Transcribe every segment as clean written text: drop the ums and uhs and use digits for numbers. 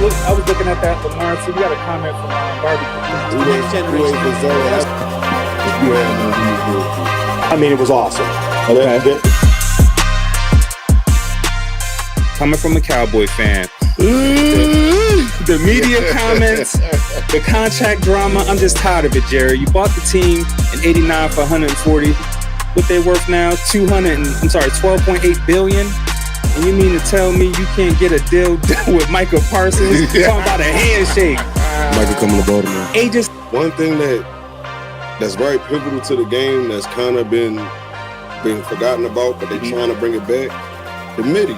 was looking at that Lamar. So we got a comment from Barbie. I mean, it was awesome. Okay. Coming from a Cowboy fan. The media comments, the contract drama, I'm just tired of it, Jerry. You bought the team in '89 for 140. What they worth now? 12.8 billion. And you mean to tell me you can't get a deal with Michael Parsons? Talking about a handshake. Michael coming to Baltimore. Agents. One thing that's very pivotal to the game that's kind of been forgotten about, but they're trying to bring it back. The midi.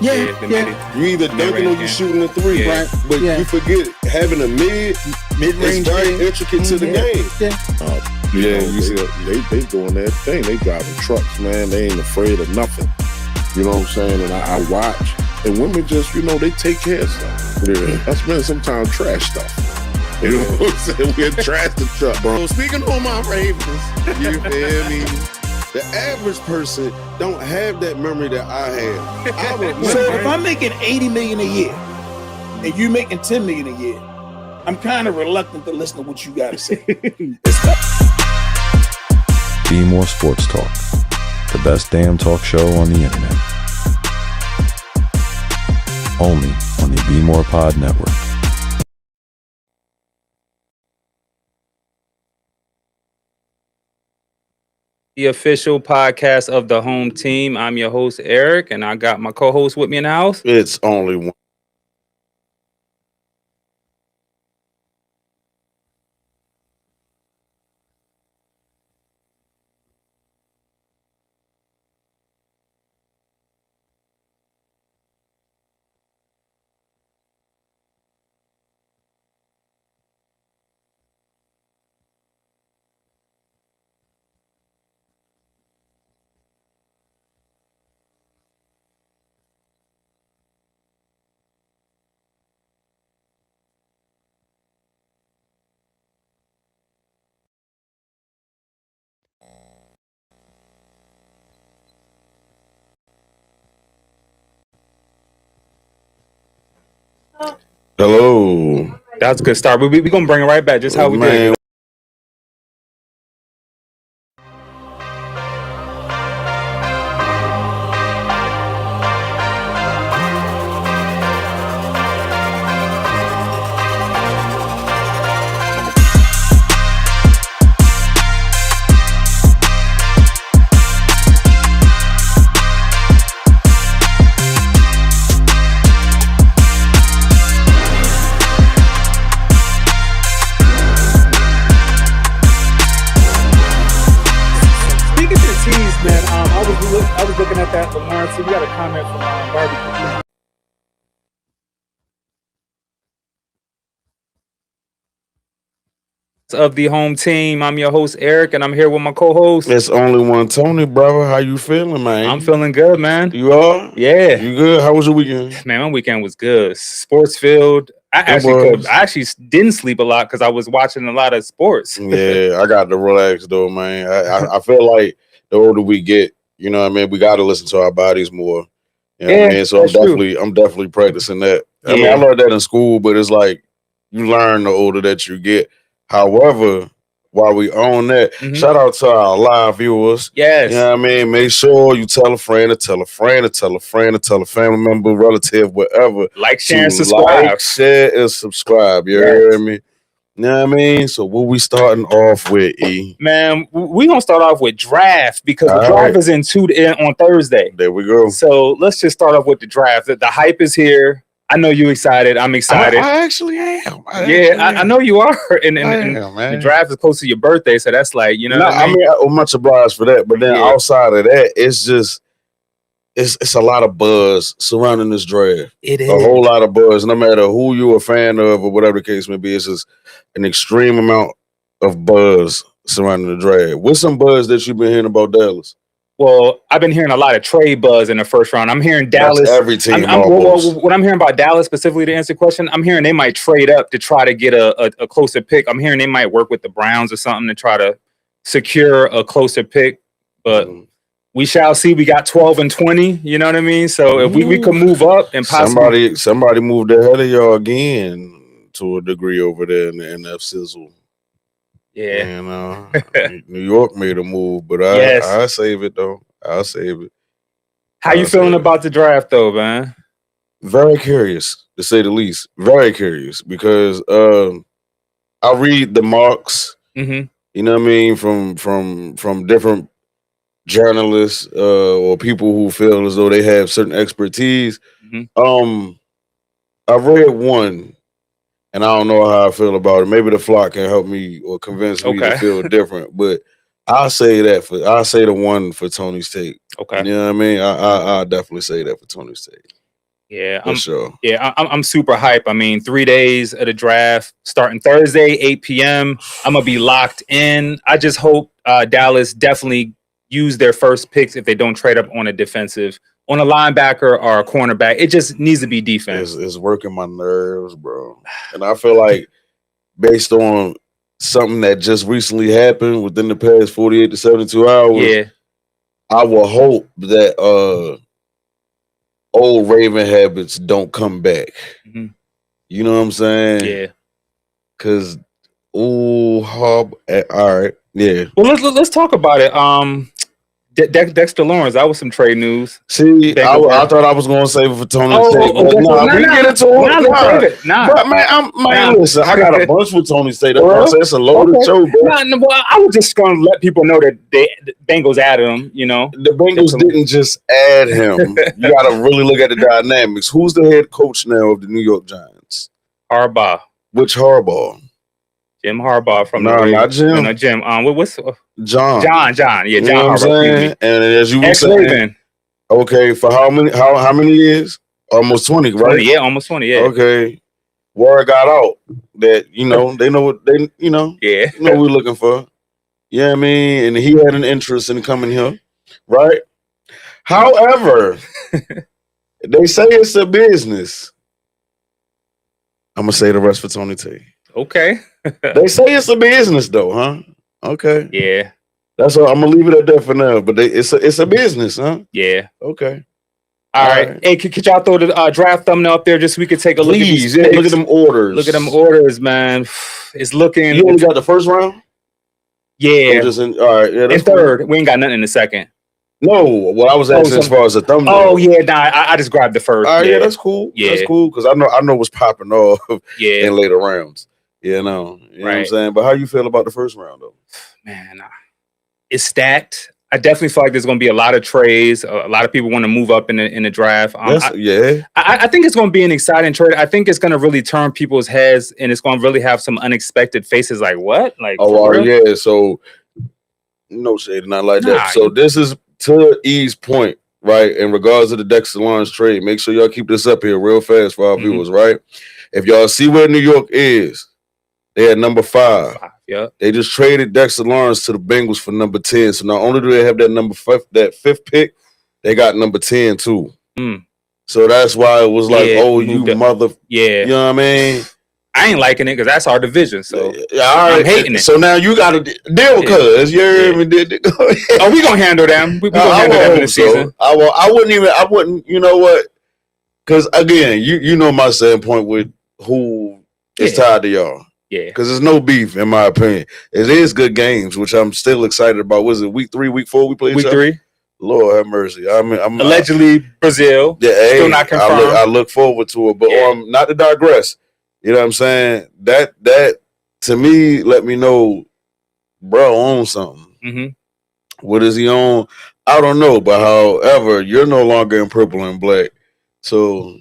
Yeah. You either dunking or you shooting a three, right? But you forget having a mid-range. It's very intricate to the game. They doing that thing. They driving trucks, man. They ain't afraid of nothing. You know what I'm saying? And I watch, and women just, they take care of stuff. Yeah. That's been sometimes trash stuff. You know what I'm saying? We're trash the truck, bro. So speaking on my Ravens, you feel me? The average person don't have that memory that I have. So if I'm making $80 million a year and you making $10 million a year, I'm kind of reluctant to listen to what you got to say. Bmore Sports Talk, the best damn talk show on the internet. Only on the BmorePod network. The official podcast of the home team. I'm your host, Eric, and I got my co-host with me in the house. It's only one. Hello. That's a good start. We're going to bring it right back, just how we did. I was looking at that Lamar. So we got a comment from Barbie. Of the home team, I'm your host Eric, and I'm here with my co-host. It's only one Tony, brother. How you feeling, man? I'm feeling good, man. You are? Yeah. You good? How was your weekend? Man, my weekend was good. Sports filled. I actually didn't sleep a lot because I was watching a lot of sports. Yeah, I got to relax though, man. I feel like the older we get, you know what I mean, we got to listen to our bodies more. You know what I mean? So I'm definitely practicing that. I mean, I learned that in school, but it's like you learn the older that you get. However, while we own that, shout out to our live viewers. Yes. You know what I mean? Make sure you tell a friend to tell a friend to tell a friend to tell a family member, relative, whatever. Like, share, and subscribe. Like, share, and subscribe. You hear me? You know what I mean? So what we starting off with, E? Man, we going to start off with draft because the draft is on Thursday. There we go. So let's just start off with the draft. The hype is here. I know you're excited. I'm excited. I actually am. I know you are. And the draft is close to your birthday, so that's like, you know. I mean, I'm much obliged for that. But then outside of that, it's just it's a lot of buzz surrounding this draft. It is a whole lot of buzz. No matter who you're a fan of or whatever the case may be, it's just an extreme amount of buzz surrounding the draft. What's some buzz that you've been hearing about Dallas? Well, I've been hearing a lot of trade buzz in the first round. I'm hearing Dallas. That's every team. What I'm hearing about Dallas specifically, to answer the question, I'm hearing they might trade up to try to get a closer pick. I'm hearing they might work with the Browns or something to try to secure a closer pick. But we shall see. We got 12 and 20. You know what I mean? So if we could move up and possibly somebody moved ahead of y'all again to a degree over there in the NF Sizzle. Yeah. And New York made a move, but I'll save it though. I'll save it. How you feeling about the draft though, man? Very curious, to say the least. Very curious because I read the marks. Mm-hmm. You know what I mean, from different journalists or people who feel as though they have certain expertise. Mm-hmm. I read one, and I don't know how I feel about it. Maybe the flock can help me or convince me to feel different. But I'll say the one for Tony's take. Okay. You know what I mean? I'll definitely say that for Tony's take. Yeah, for sure. Yeah, I'm super hype. I mean, 3 days of the draft starting Thursday, 8 p.m. I'm gonna be locked in. I just hope Dallas definitely use their first picks if they don't trade up on a defensive, on a linebacker or a cornerback. It just needs to be defense. It's working my nerves, bro. And I feel like based on something that just recently happened within the past 48 to 72 hours, I will hope that old Raven habits don't come back. Mm-hmm. You know what I'm saying? Yeah. Because, all right, yeah. Well, let's talk about it. Dexter Lawrence, that was some trade news. See, I thought I was going to save it for Tony. We get into it. But man, listen, I got a bunch with Tony State. It's a loaded show, bro. I was just going to let people know that the Bengals added him, you know. The Bengals didn't just add him. You got to really look at the dynamics. Who's the head coach now of the New York Giants? Harbaugh. Which Harbaugh? Jim Harbaugh from not Jim. No, Jim. What's John? John. Yeah, you John Harbaugh. And as you were saying, okay, for how many years? Almost 20, right? 20, yeah, almost 20. Yeah. Okay. Word got out that they know what they know what we're looking for. Yeah, I mean, and he had an interest in coming here, right? However, they say it's a business. I'm gonna say the rest for Tony T. Okay. They say it's a business though, huh? Okay. Yeah. That's all. I'm gonna leave it at that for now. But it's a business, huh? Yeah. Okay. All right. Hey, could y'all throw the draft thumbnail up there just so we could take a look at these? Yeah, look at them orders. Look at them orders, man. It's looking. You only got the first round? Yeah. All right. Yeah, in third. Cool. We ain't got nothing in the second. No, what I was asking as far as the thumbnail. Oh yeah, I just grabbed the first. All right, yeah, that's cool. Yeah, that's cool because I know what's popping off in later rounds. You know what I'm saying? But how you feel about the first round though? Man, it's stacked. I definitely feel like there's going to be a lot of trades. A lot of people want to move up in the draft. I think it's going to be an exciting trade. I think it's going to really turn people's heads, and it's going to really have some unexpected faces. Like what? Like yeah. So no shade, not like that. So this is to E's point, right? In regards to the Dexter Lawrence trade, make sure y'all keep this up here real fast for our viewers, right? If y'all see where New York is, they had number 5. Yeah. They just traded Dexter Lawrence to the Bengals for number 10. So not only do they have that fifth pick, they got number 10 too. So that's why it was like, you mother. Yeah. You know what I mean? I ain't liking it because that's our division. So I'm hating it. So now you got to deal with cuz. You heard me? We going to handle them. We going to handle them in the season. I wouldn't, you know what? Because again, you know my standpoint with who is tied to y'all. Yeah. Because there's no beef, in my opinion. It is good games, which I'm still excited about. Was it week 3, week 4 we played? Week 3. Lord have mercy. I'm allegedly Brazil. Yeah, still not confirmed. I look forward to it. But not to digress. You know what I'm saying? That to me let me know bro owns something. Mm-hmm. What is he on? I don't know. But however, you're no longer in purple and black. So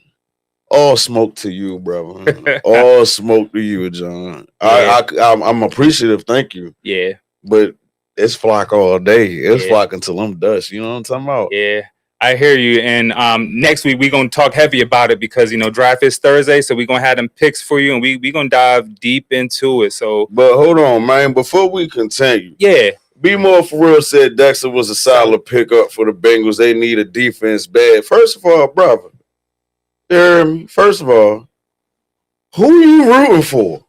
all smoke to you, brother. All smoke to you, John. Yeah. I'm appreciative. Thank you. Yeah. But it's flock all day. It's flock until I'm dust. You know what I'm talking about? Yeah. I hear you. And next week we're gonna talk heavy about it because draft is Thursday, so we're gonna have them picks for you, and we're gonna dive deep into it. So, but hold on, man. Before we continue, Bmore for real said Dexter was a solid pickup for the Bengals. They need a defense bad. First of all, brother. First of all, who you rooting for?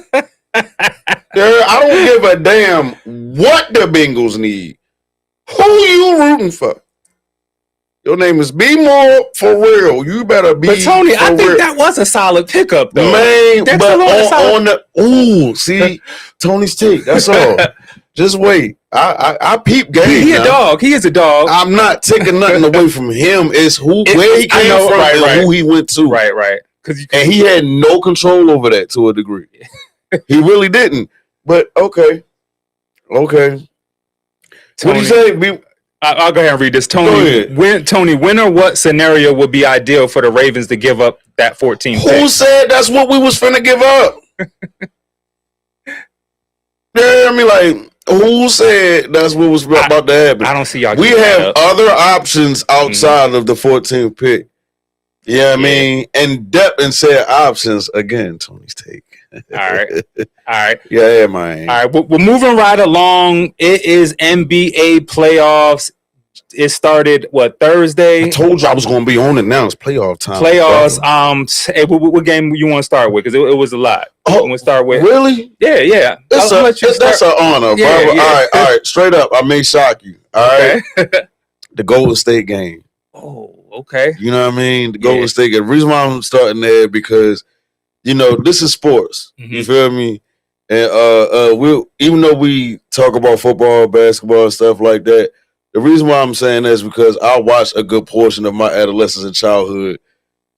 I don't give a damn what the Bengals need. Who you rooting for? Your name is Bmore for real. You better be. But Tony, I think real. that was a solid pickup, though. Man, Dexter but Lawrence on the see Tony's take. That's all. Just wait. I peep game. He a dog. He is a dog. I'm not taking nothing away from him. It's where he came from and who he went to. Right. And he had no control over that to a degree. He really didn't. But okay. Tony, what do you say? I'll go ahead and read this. Tony, when or what scenario would be ideal for the Ravens to give up that 14 pick? Who said that's what we was finna give up? Yeah, I mean, like, who said that's what was about to happen? I don't see y'all. We have other options outside of the 14th pick. Yeah, I mean, and depth and said options again. Tony's take. All right. Yeah, man. All right, we're moving right along. It is NBA playoffs. It started Thursday. I told you I was going to be on it now. It's playoff time. Playoffs. Hey, what game you want to start with? Because it was a lot. Oh, want to start with? Really? Yeah. That's an honor, yeah, bro. Yeah. All right. Straight up, I may shock you. All right. The Golden State game. Oh, okay. You know what I mean? The Golden State game. The reason why I'm starting there because, this is sports. Mm-hmm. You feel me? And even though we talk about football, basketball, and stuff like that, the reason why I'm saying that is because I watched a good portion of my adolescence and childhood,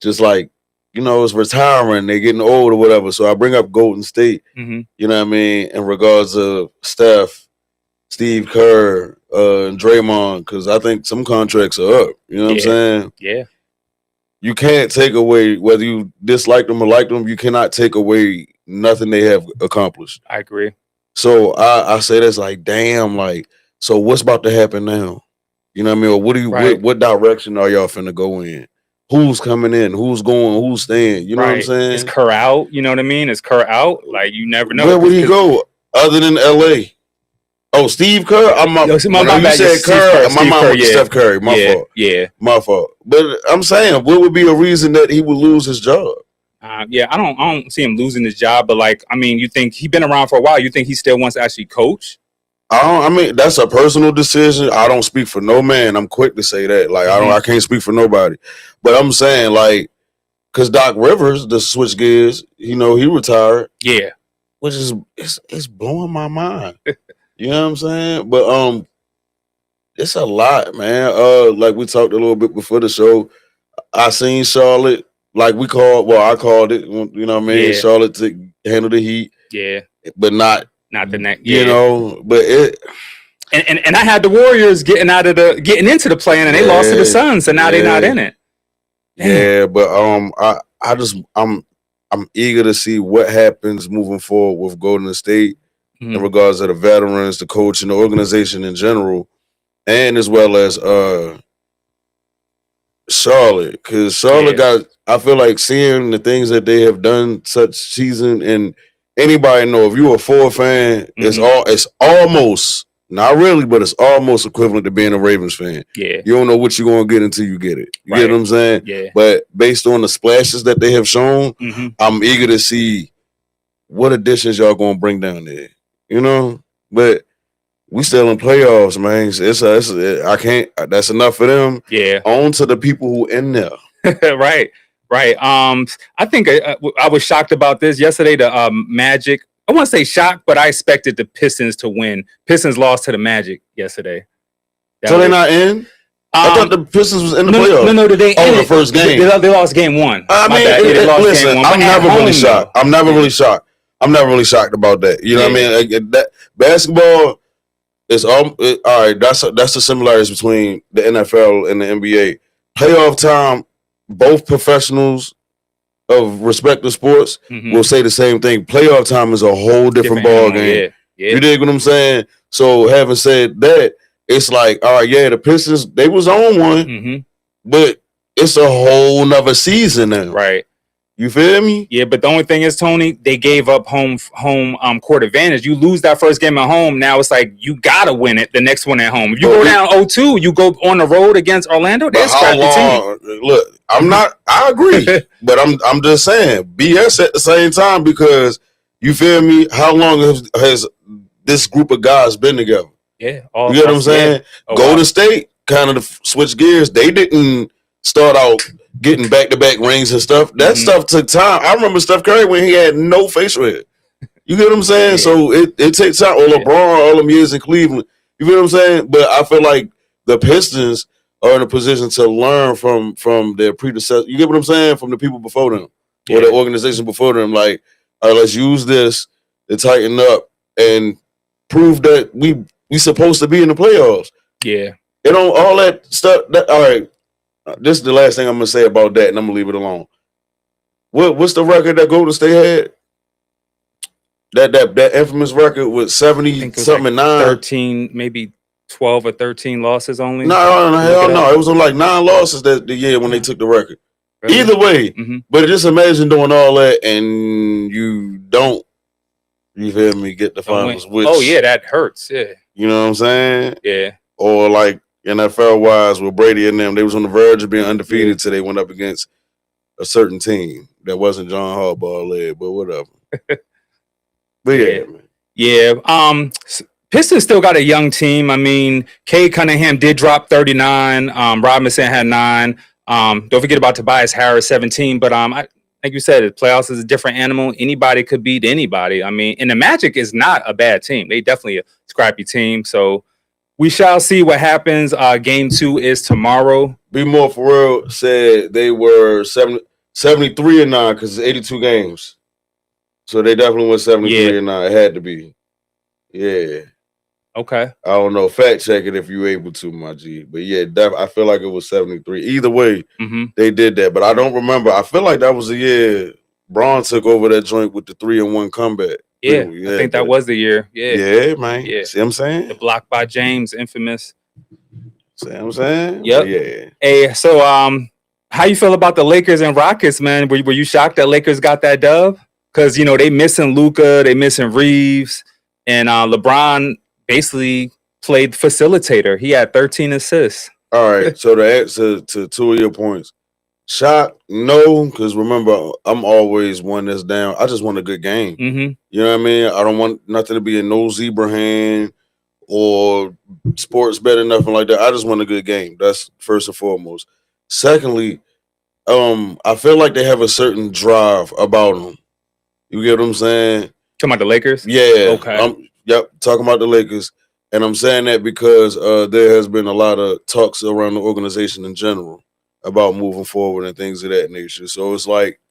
just like, it's retiring, they're getting old or whatever. So I bring up Golden State, you know what I mean, in regards to Steph, Steve Kerr, and Draymond, because I think some contracts are up. You know what I'm saying? Yeah. You can't take away, whether you dislike them or like them, you cannot take away nothing they have accomplished. I agree. So I say that's like, damn, like, so what's about to happen now? You know what I mean? Or what direction are y'all finna go in? Who's coming in? Who's going? Who's staying? You know what I'm saying? Is Kerr out? You know what I mean? Is Kerr out? Like, you never know. Where would he go other than LA? Oh, Steve Kerr? You said Kerr. My mom was Steph Curry. My fault. Yeah. My fault. But I'm saying, what would be a reason that he would lose his job? I don't see him losing his job, but you think he's been around for a while. You think he still wants to actually coach? I mean, that's a personal decision. I don't speak for no man. I'm quick to say that. Like, I can't speak for nobody. But I'm saying, like, because Doc Rivers, the switch gears, he retired. Yeah. Which is, it's blowing my mind. You know what I'm saying? But it's a lot, man. Like we talked a little bit before the show. I seen Charlotte, like I called it, you know what I mean? Yeah. Charlotte to handle the heat. Yeah. But not the next, but it and I had the Warriors getting into the play-in and they lost to the Suns, so now they're not in it. Damn. Yeah, but I'm eager to see what happens moving forward with Golden State in regards to the veterans, the coach, and the organization in general, and as well as Charlotte, because Charlotte I feel like seeing the things that they have done such season, and anybody know if you're a Ford fan, it's almost, not really, but it's almost equivalent to being a Ravens fan. Yeah. You don't know what you're going to get until you get it. You get what I'm saying? Yeah. But based on the splashes that they have shown, I'm eager to see what additions y'all going to bring down there. But we still in playoffs, man. That's enough for them. Yeah. On to the people who in there. Right. I think I was shocked about this yesterday. The Magic. I won't say shocked, but I expected the Pistons to win. Pistons lost to the Magic yesterday. They're not in? I thought the Pistons was in the playoffs. No, they in the first game. They lost game one. I mean, listen, I'm never really shocked. I'm never really shocked about that. You know what I mean? That basketball is all right. That's the similarities between the NFL and the NBA. Playoff time, both professionals of respective sports will say the same thing. Playoff time is a whole different ball game. Yeah. You dig what I'm saying? So having said that, it's like, all right, the Pistons, they was on one, but it's a whole nother season now. Right. You feel me? Yeah, but the only thing is, Tony, they gave up home court advantage. You lose that first game at home, now it's like you gotta win it the next one at home. If you go down 0-2, you go on the road against Orlando. That's how long? Look, I agree, but I'm just saying BS at the same time, because you feel me? How long has this group of guys been together? Yeah. You get what I'm saying? Yeah. Oh, Golden wow. State kind of switch gears. They didn't start out getting back-to-back rings and stuff. That stuff took time. I remember Steph Curry when he had no facial hair. You get what I'm saying? Yeah. So it takes time. Or LeBron, all them years in Cleveland. You get what I'm saying? But I feel like the Pistons are in a position to learn from their predecessors. You get what I'm saying? From the people before them or the organization before them. Like, all right, let's use this to tighten up and prove that we supposed to be in the playoffs. Yeah. You know, all that stuff. All right, this is the last thing I'm going to say about that, and I'm going to leave it alone. What's the record that Golden State had? That infamous record with 70 something and 9, 13, maybe 12 or 13 losses only. No, hell no. It was like 9 losses that the year when they took the record. Really? Either way, but just imagine doing all that and you don't. You feel me? Get the finals. Which, that hurts. Yeah, you know what I'm saying? Yeah. Or like NFL wise with Brady and them, they was on the verge of being undefeated till they went up against a certain team that wasn't John Harbaugh led, but whatever. But man. Yeah. Pistons still got a young team. I mean, Cade Cunningham did drop 39. Robinson had 9. Don't forget about Tobias Harris, 17. But like you said, the playoffs is a different animal. Anybody could beat anybody. I mean, and the Magic is not a bad team. They definitely a scrappy team. So we shall see what happens. Game 2 is tomorrow. Bmore for real said they were 73 and 9 because it's 82 games. So they definitely went 73 and 9. It had to be. Yeah. Okay. I don't know. Fact check it if you're able to, my G. But yeah, I feel like it was 73. Either way, they did that. But I don't remember. I feel like that was the year Braun took over that joint with the 3-1 comeback. Yeah, I think that was the year. Yeah. Yeah, man. Yeah. See what I'm saying? The block by James, infamous. See what I'm saying? Yep. Yeah. Hey, so how you feel about the Lakers and Rockets, man? Were you shocked that Lakers got that dub? Because, you know, they missing Luka, they missing Reeves, and LeBron basically played facilitator. He had 13 assists. All right. So to answer to 2 of your points, shocked? No, because remember, I'm always one that's down. I just want a good game. You know what I mean? I don't want nothing to be a no zebra hand or sports bet or nothing like that. I just want a good game. That's first and foremost. Secondly, I feel like they have a certain drive about them. You get what I'm saying? Talking about the Lakers? Yeah. Okay. Yep, talking about the Lakers. And I'm saying that because there has been a lot of talks around the organization in general about moving forward and things of that nature. So it's like,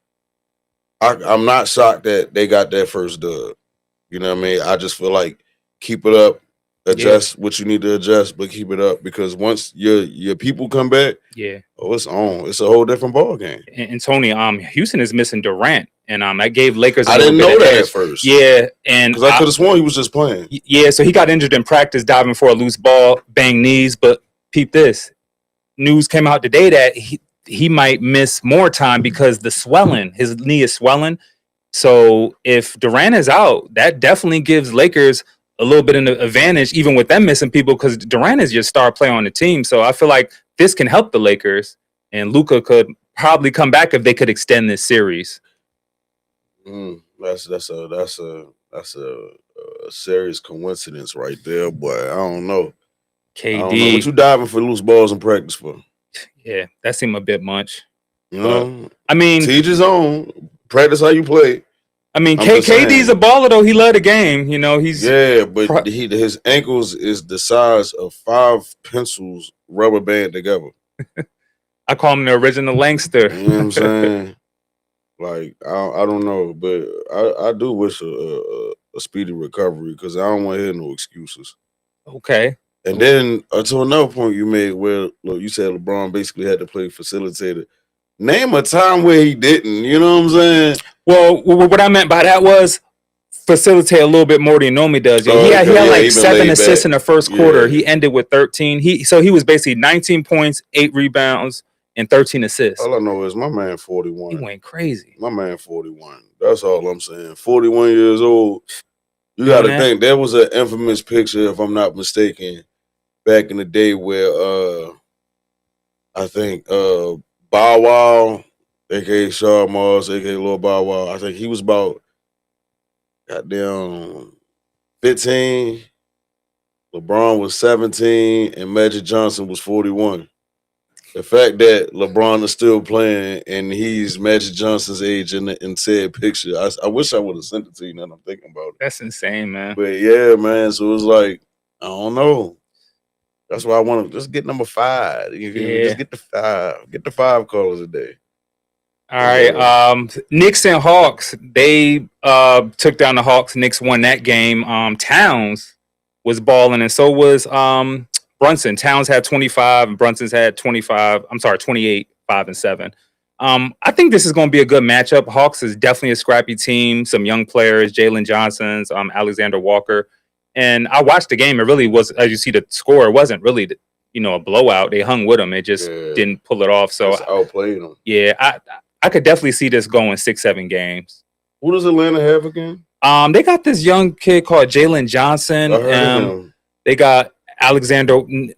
I'm not shocked that they got that first dub. You know what I mean? I just feel like keep it up, adjust what you need to adjust, but keep it up because once your people come back, it's on. It's a whole different ball game. And Tony, Houston is missing Durant. And I gave Lakers. I didn't know that at first. Yeah, and because I could have sworn he was just playing. Yeah, so he got injured in practice diving for a loose ball, bang knees. But peep this, news came out today that he might miss more time because the swelling, his knee is swelling. So if Durant is out, that definitely gives Lakers a little bit of an advantage, even with them missing people, because Durant is your star player on the team. So I feel like this can help the Lakers, and Luka could probably come back if they could extend this series. That's a serious coincidence right there, boy. I don't know. KD, what you diving for loose balls in practice for? Yeah, that seemed a bit much. You know, I mean, teach his own. Practice how you play. I mean, KD's a baller though. He loved the game. You know, he's but his ankles is the size of 5 pencils rubber band together. I call him the original Langster. You know what I'm saying? Like, I don't know, but I do wish a speedy recovery because I don't want to hear no excuses. Okay. And then to another point you made where you said LeBron basically had to play facilitator. Name a time where he didn't, you know what I'm saying? Well, what I meant by that was facilitate a little bit more than he normally does. He had like 7 assists in the first quarter. He ended with 13. He was basically 19 points, 8 rebounds, and 13 assists. All I know is my man 41. He went crazy. My man 41. That's all I'm saying. 41 years old. You got to think there was an infamous picture, if I'm not mistaken, back in the day where I think Bow Wow, aka Shaw Mars, aka Lil Bow Wow, I think he was about goddamn 15. LeBron was 17 and Magic Johnson was 41. The fact that LeBron is still playing and he's Magic Johnson's age in said picture, I wish I would have sent it to you now that I'm thinking about it. That's insane, man. But yeah, man, so it was like, I don't know. That's why I want to just get number 5. Just get the 5. Get the 5 callers a day. All right. Knicks and Hawks, they took down the Hawks. Knicks won that game. Towns was balling, and so was Brunson. Towns had 25, and Brunson's had 28, 5 and 7. I think this is going to be a good matchup. Hawks is definitely a scrappy team. Some young players, Jalen Johnson's, Alexander Walker. And I watched the game. It really was, as you see the score, it wasn't really, a blowout. They hung with them. It just didn't pull it off. So outplayed them. Yeah, I could definitely see this going 6-7 games. Who does Atlanta have again? They got this young kid called Jalen Johnson. They got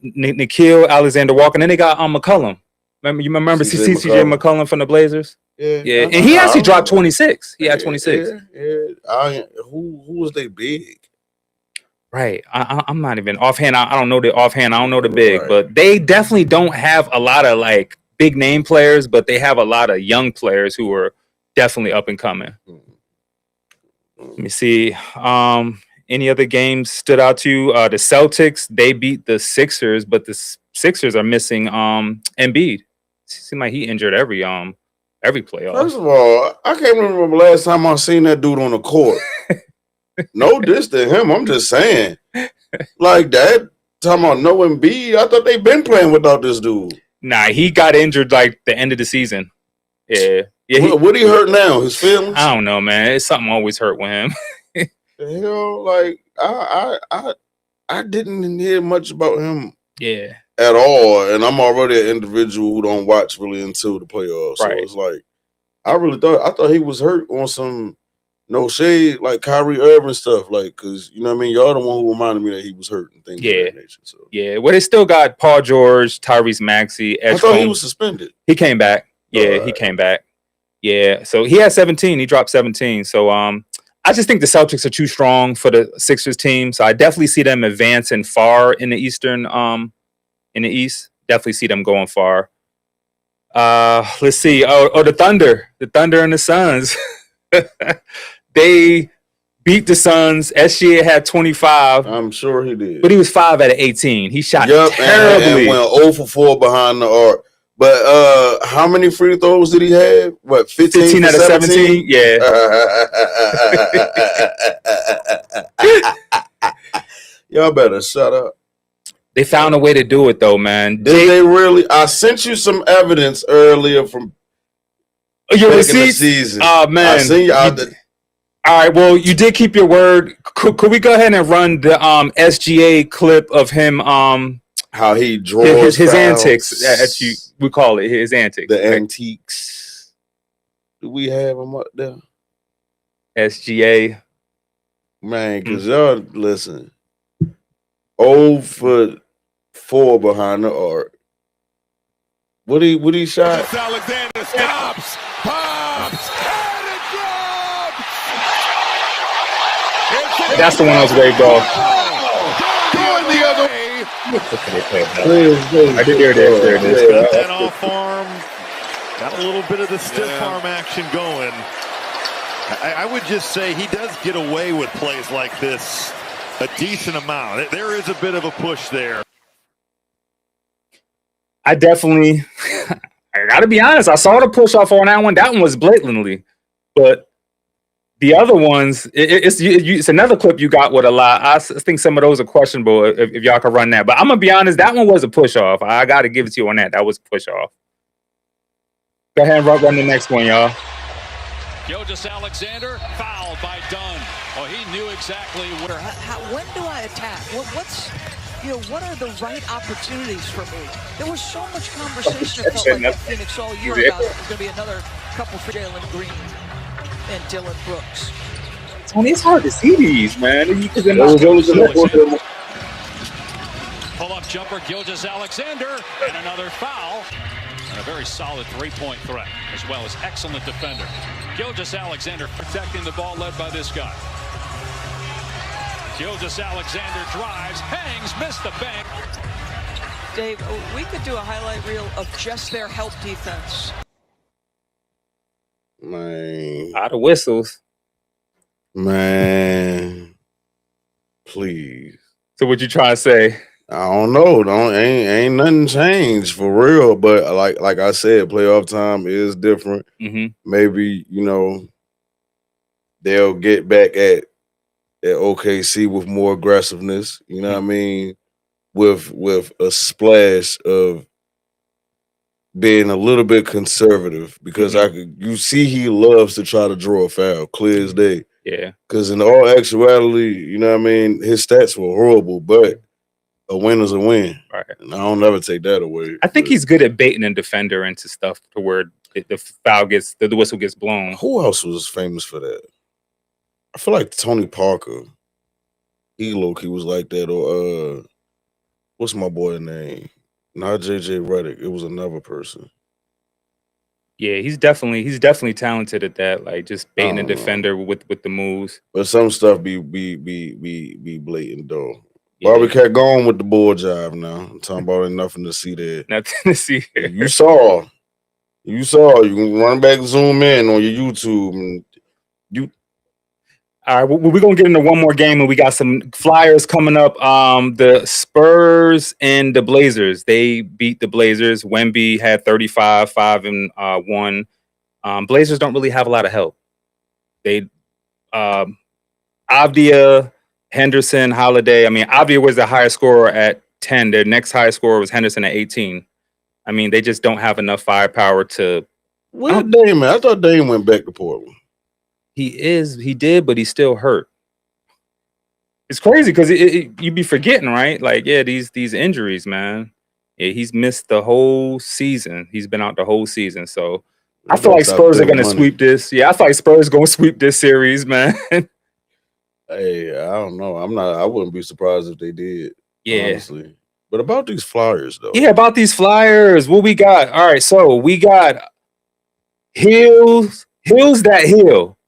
Nikhil Alexander Walker, and then they got McCollum. Remember CJ McCollum from the Blazers? Yeah. And he actually dropped 26. He had 26. Yeah. Who was they big? Right. I'm not even offhand. I don't know the offhand. I don't know the big, but they definitely don't have a lot of like big name players, but they have a lot of young players who are definitely up and coming. Let me see. Any other games stood out to you? The Celtics, they beat the Sixers, but the Sixers are missing Embiid. Seems like he injured every playoff. First of all, I can't remember the last time I seen that dude on the court. No diss to him. I'm just saying. Like that, talking about no Embiid, I thought they've been playing without this dude. Nah, he got injured like the end of the season. Yeah. What he hurt now? His feelings? I don't know, man. It's something always hurt with him. The hell, like I didn't hear much about him. Yeah. At all, and I'm already an individual who don't watch really until the playoffs. So it's like I thought he was hurt on some no shade like Kyrie Irving stuff, like because you know what I mean. Y'all the one who reminded me that he was hurt and things of that nature. So well, they still got Paul George, Tyrese Maxey. I thought he was suspended. He came back. Yeah, he came back. Yeah, so he had 17. He dropped 17. So I just think the Celtics are too strong for the Sixers team. So I definitely see them advancing far in the Eastern. In the East, definitely see them going far. Let's see. The Thunder and the Suns. They beat the Suns. SGA had 25. I'm sure he did. But he was 5 out of 18. He shot terribly. And went 0 for 4 behind the arc. But how many free throws did he have? What, 15 out of 17? Yeah. Y'all better shut up. They found a way to do it, though, man. Did they really? I sent you some evidence earlier from your receipts. Season. Oh, man. I seen you out there. All right, well, you did keep your word. Could we go ahead and run the SGA clip of him? How he draws his antics, we call it his antics. The antiques. Do we have him up there? SGA. Man, because y'all, listen. 0 for 4 behind the arc. What he shot? Alexander stops, pops, and it drops. That's the one I was waved off. Going the other way. There it is. Got that off arm. Got a little bit of the stiff arm action going. I would just say he does get away with plays like this a decent amount. There is a bit of a push there. I definitely, I got to be honest, I saw the push off on that one. That one was blatantly. But the other ones, it's another clip you got with a lot. I think some of those are questionable if y'all can run that. But I'm going to be honest, that one was a push off. I got to give it to you on that. That was a push off. Go ahead and run the next one, y'all. Gilgeous-Alexander fouled by Dunn. Oh, he knew exactly where. When do I attack? What are the right opportunities for me? There was so much conversation it felt like in Phoenix all year about there's going to be another couple for Jalen Green and Dylan Brooks. Tony, it's hard to see these, man. Pull-up jumper, Gilgeous-Alexander, and another foul. And a very solid three-point threat, as well as excellent defender. Gilgeous-Alexander protecting the ball, led by this guy. Gilgeous-Alexander drives, hangs, missed the bank. Dave, we could do a highlight reel of just their help defense. Man. A lot of whistles. Man. Please. So what you trying to say? I don't know. Ain't nothing changed for real. But like I said, playoff time is different. Mm-hmm. Maybe, they'll get back at OKC with more aggressiveness. You know what I mean? With a splash of being a little bit conservative, because you see he loves to try to draw a foul, clear as day. Yeah. Because in all actuality, his stats were horrible, but a win is a win. Right. And I don't never take that away. I think he's good at baiting a defender into stuff to where the foul gets, the whistle gets blown. Who else was famous for that? I feel like Tony Parker. He low-key was like that. Or what's my boy's name? Not JJ Redick. It was another person. Yeah, he's definitely talented at that. Like just baiting a defender with the moves. But some stuff be blatant though. Yeah. Bobby kept going with the bull jive now. I'm talking about ain't nothing to see there. Nothing to see there. You saw. You can run back, zoom in on your YouTube, and you. All right, well, we're going to get into one more game, and we got some Flyers coming up. The Spurs and the Blazers, they beat the Blazers. Wemby had 35, 5 and 1. Blazers don't really have a lot of help. They Avdia, Henderson, Holiday. I mean, Avdia was the highest scorer at 10. Their next highest scorer was Henderson at 18. I mean, they just don't have enough firepower to. Where Dame at? I thought Dame went back to Portland. He did, but he's still hurt. It's crazy because you be forgetting, right? Like, yeah, these injuries, man. Yeah, he's missed the whole season. He's been out the whole season. So I feel like Spurs are gonna sweep this. Yeah, I feel like Spurs gonna sweep this series, man. Hey, I don't know. I wouldn't be surprised if they did. Yeah. Honestly. But about these Flyers, though. Yeah, about these Flyers. What we got? All right, so we got Hills That Hill.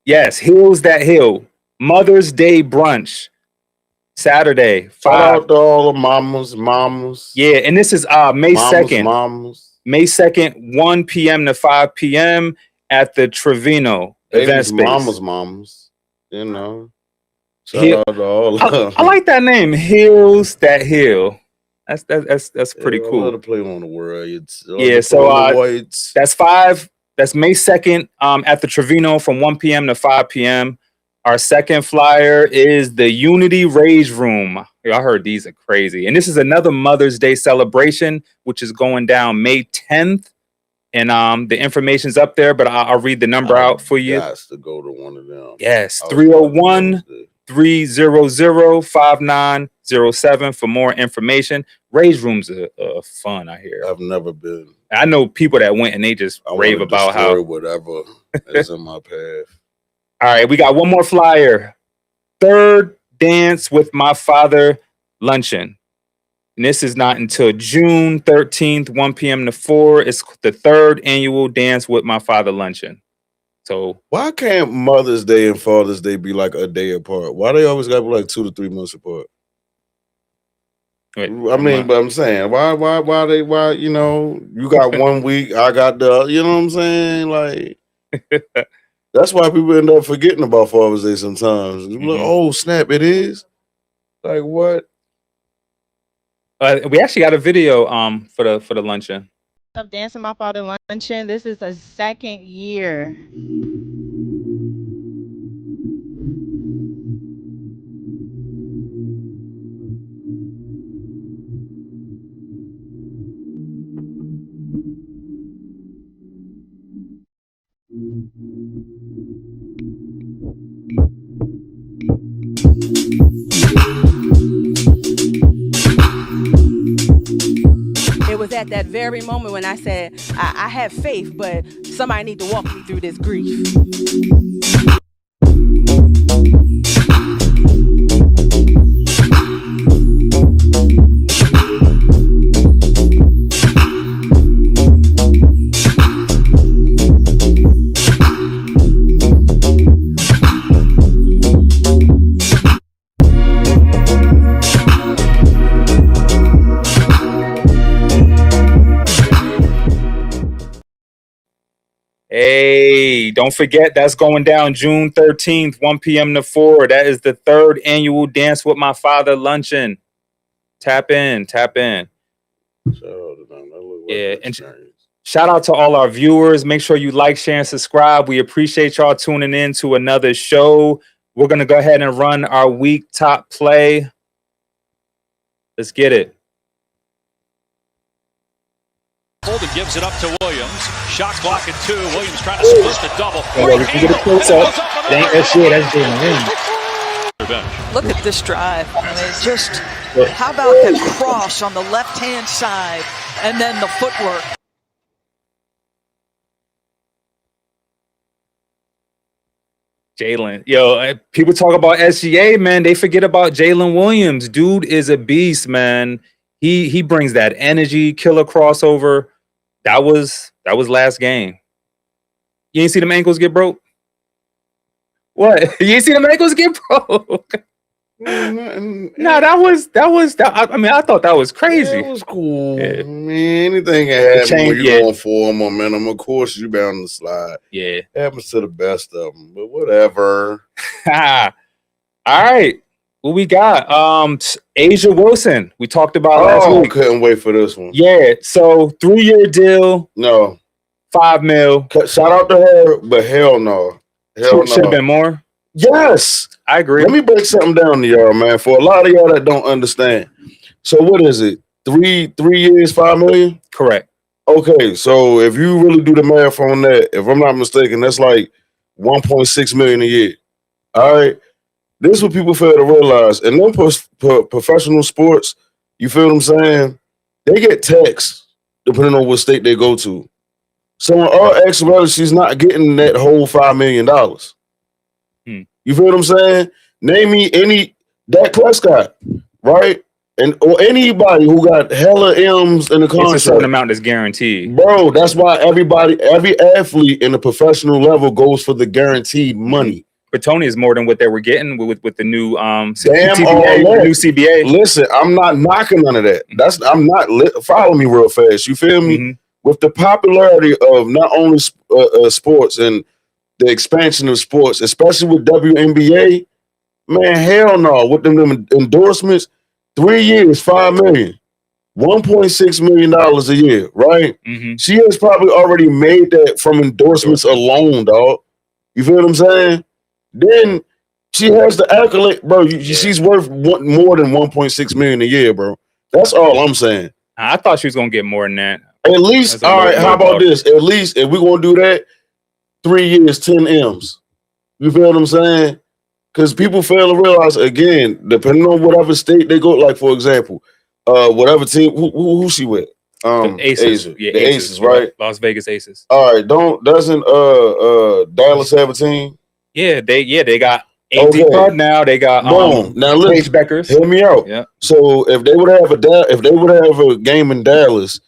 Yes, Hills That Hill. Mother's Day brunch. Saturday. Shout out to all the mamas. Yeah, and this is May 2nd. Mamas. May 2nd, 1 p.m. to 5 p.m. at the Trevino event space. Mamas. Shout out to all of them. I like that name, Hills That Hill. That's pretty cool. I love to play on the word. That's May 2nd at the Trevino from 1 p.m. to 5 p.m. Our second flyer is the Unity Rage Room. I heard these are crazy. And this is another Mother's Day celebration, which is going down May 10th. And the information's up there, but I'll read the number out for you. Has to go to one of them. Yes, 301-300-5907 for more information. Rage Rooms are fun, I hear. I've never been. I know people that went and they just rave about how whatever is in my path. All right, we got one more flyer. Third Dance with My Father luncheon. And this is not until June 13th, 1 p.m. to 4. It's the third annual Dance with My Father luncheon. So why can't Mother's Day and Father's Day be like a day apart? Why they always got to be like 2 to 3 months apart? Wait, but I'm saying, why, you got 1 week, I got the, you know what I'm saying? Like, that's why people end up forgetting about Father's Day sometimes. Like, oh, snap, it is? Like, what? We actually got a video for the luncheon. Of Dancing My Father luncheon. This is the second year. It was at that very moment when I said, I have faith, but somebody need to walk me through this grief. Hey, don't forget that's going down June 13th, 1 p.m. to 4. That is the 3rd annual Dance with My Father luncheon. Tap in. Yeah, and shout out to all our viewers. Make sure you like, share, and subscribe. We appreciate y'all tuning in to another show. We're going to go ahead and run our week top play. Let's get it. Holden gives it up to Williams. Shot clock at 2. Williams trying to split the double. We can get a close up. It ain't that shit. That's Jalen Williams. Look at this drive. I mean, just how about the cross on the left-hand side and then the footwork. Jalen. Yo, people talk about SGA, man. They forget about Jalen Williams. Dude is a beast, man. He brings that energy, killer crossover. That was last game. You ain't see them ankles get broke? What? You ain't see them ankles get broke? No, that was. I mean, I thought that was crazy. Yeah, it was cool. Yeah. Man, anything can happen when you're going for momentum. Of course, you're bound to slide. Yeah. It happens to the best of them, but whatever. All right. What we got? Asia Wilson. We talked about last week. Couldn't wait for this one. Yeah. So 3-year deal. No. $5 million. Shout out to her, but hell no. Should have been more. Yes. I agree. Let me break something down to y'all, man. For a lot of y'all that don't understand. So what is it? 3 years, $5 million? Correct. Okay, so if you really do the math on that, if I'm not mistaken, that's like $1.6 million a year. All right. This is what people fail to realize. And then professional sports, you feel what I'm saying? They get taxed depending on what state they go to. So in our ex-brother, she's not getting that whole $5 million. You feel what I'm saying? Name me any Dak Prescott, right? Or anybody who got hella M's in the contract. It's a certain amount that's guaranteed. Bro, that's why every athlete in the professional level goes for the guaranteed money. But Tony is more than what they were getting with the new Damn TBA, new CBA. Listen, I'm not knocking none of that. I'm not follow me real fast. You feel me? Mm-hmm. With the popularity of not only sports and the expansion of sports, especially with WNBA, man, hell no. With them endorsements, 3 years, $5 million, $1.6 million a year, right? Mm-hmm. She has probably already made that from endorsements alone, dog. You feel what I'm saying? Then she has the accolade, bro. She's worth more than $1.6 million a year, bro. That's all I'm saying. I thought she was gonna get more than that. At least, all right. How about this? At least, if we're gonna do that, 3 years, 10 M's. You feel what I'm saying? Because people fail to realize, again, depending on whatever state they go, like for example, whatever team, who she with? The Aces. Yeah, the Aces, right? Las Vegas Aces. All right, doesn't Dallas have a team? Yeah, they got AD Card now. They got now look, Paige Beckers. Hear me out. Yeah. So if they would have a game in Dallas,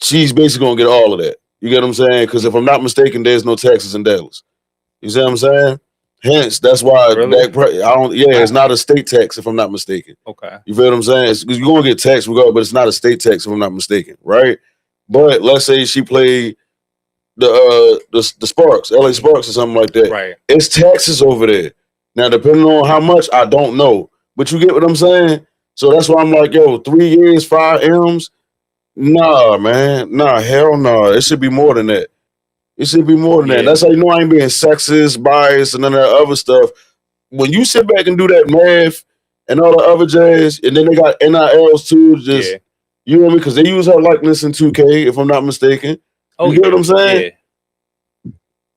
she's basically gonna get all of that. You get what I'm saying? Because if I'm not mistaken, there's no taxes in Dallas. You see what I'm saying? Hence, that's why it's not a state tax if I'm not mistaken. Okay. You feel what I'm saying? Because you're gonna get taxed regardless, but it's not a state tax if I'm not mistaken, right? But let's say she played the Sparks, LA Sparks or something like that. Right. It's taxes over there. Now, depending on how much, I don't know. But you get what I'm saying? So that's why I'm like, yo, 3 years, 5 M's. Nah, man. Nah, hell no. It should be more than that. It should be more than that. That's how you know I ain't being sexist, biased, and none of that other stuff. When you sit back and do that math and all the other jazz, and then they got NILs too, you know what I mean? Because they use her likeness in 2K, if I'm not mistaken. You get what I'm saying? Yeah.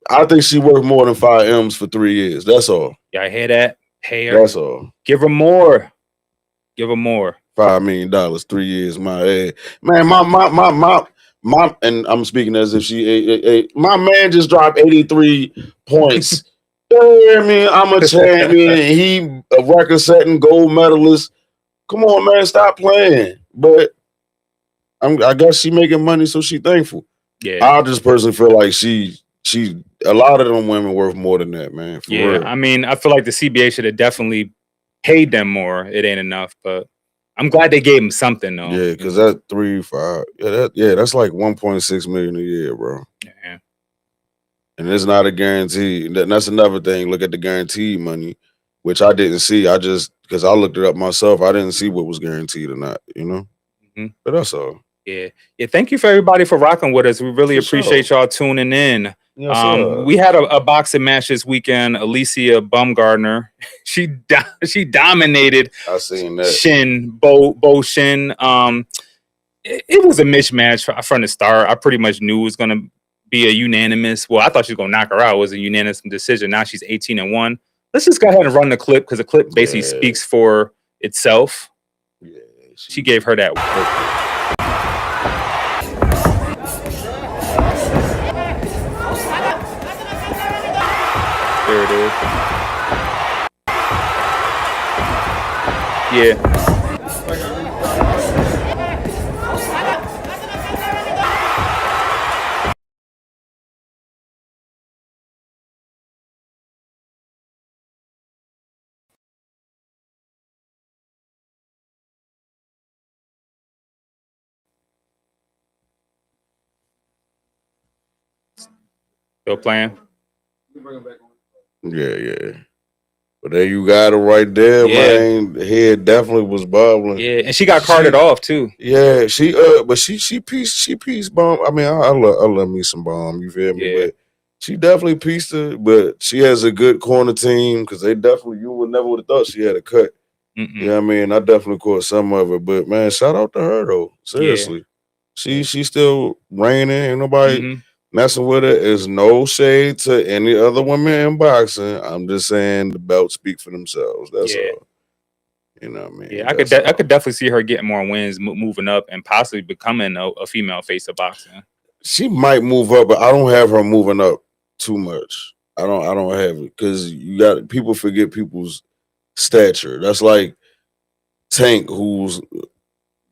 I think she worth more than 5 M's for 3 years. That's all. Y'all hear that? Pay her. That's all. Give her more. Give her more. $5 million, 3 years. My head. Man, my, and I'm speaking as if my man just dropped 83 points. You know what I mean? I'm a champion. And he a record-setting gold medalist. Come on, man, stop playing. But I guess she making money, so she thankful. Yeah. I just personally feel like she a lot of them women worth more than that, man. For real. I mean, I feel like the CBA should have definitely paid them more. It ain't enough, but I'm glad they gave them something though. Yeah, because that 3, 5, that's like $1.6 million a year, bro. Yeah. and it's not a guarantee. That's another thing. Look at the guaranteed money, which I didn't see. I just because I looked it up myself. I didn't see what was guaranteed or not. But that's all. Yeah. Thank you for everybody for rocking with us. We really appreciate y'all tuning in. Yes, sir. We had a boxing match this weekend. Alicia Bumgardner, she dominated. I seen that. Bo Shin. It was a mismatch from the start. I pretty much knew it was gonna be a unanimous. Well, I thought she was gonna knock her out. It was a unanimous decision. Now she's 18-1. Let's just go ahead and run the clip because the clip basically speaks for itself. Yeah, she gave her that. There it is. Yeah. Still playing? Yeah. But there you got it right there, man. The head definitely was bubbling. Yeah, and she got carted off too. Yeah, but she pieced bomb. I mean, I love me some bomb. You feel me? But she definitely pieced it. But she has a good corner team because you would have thought she had a cut. You know what I mean? I definitely caught some of it. But man, shout out to her though. Seriously, she's still reigning. Ain't nobody messing with her. Is no shade to any other women in boxing. I'm just saying the belts speak for themselves. That's all. You know what I mean? Yeah, I could definitely see her getting more wins, moving up, and possibly becoming a female face of boxing. She might move up, but I don't have her moving up too much. I don't have it because people forget people's stature. That's like Tank, who's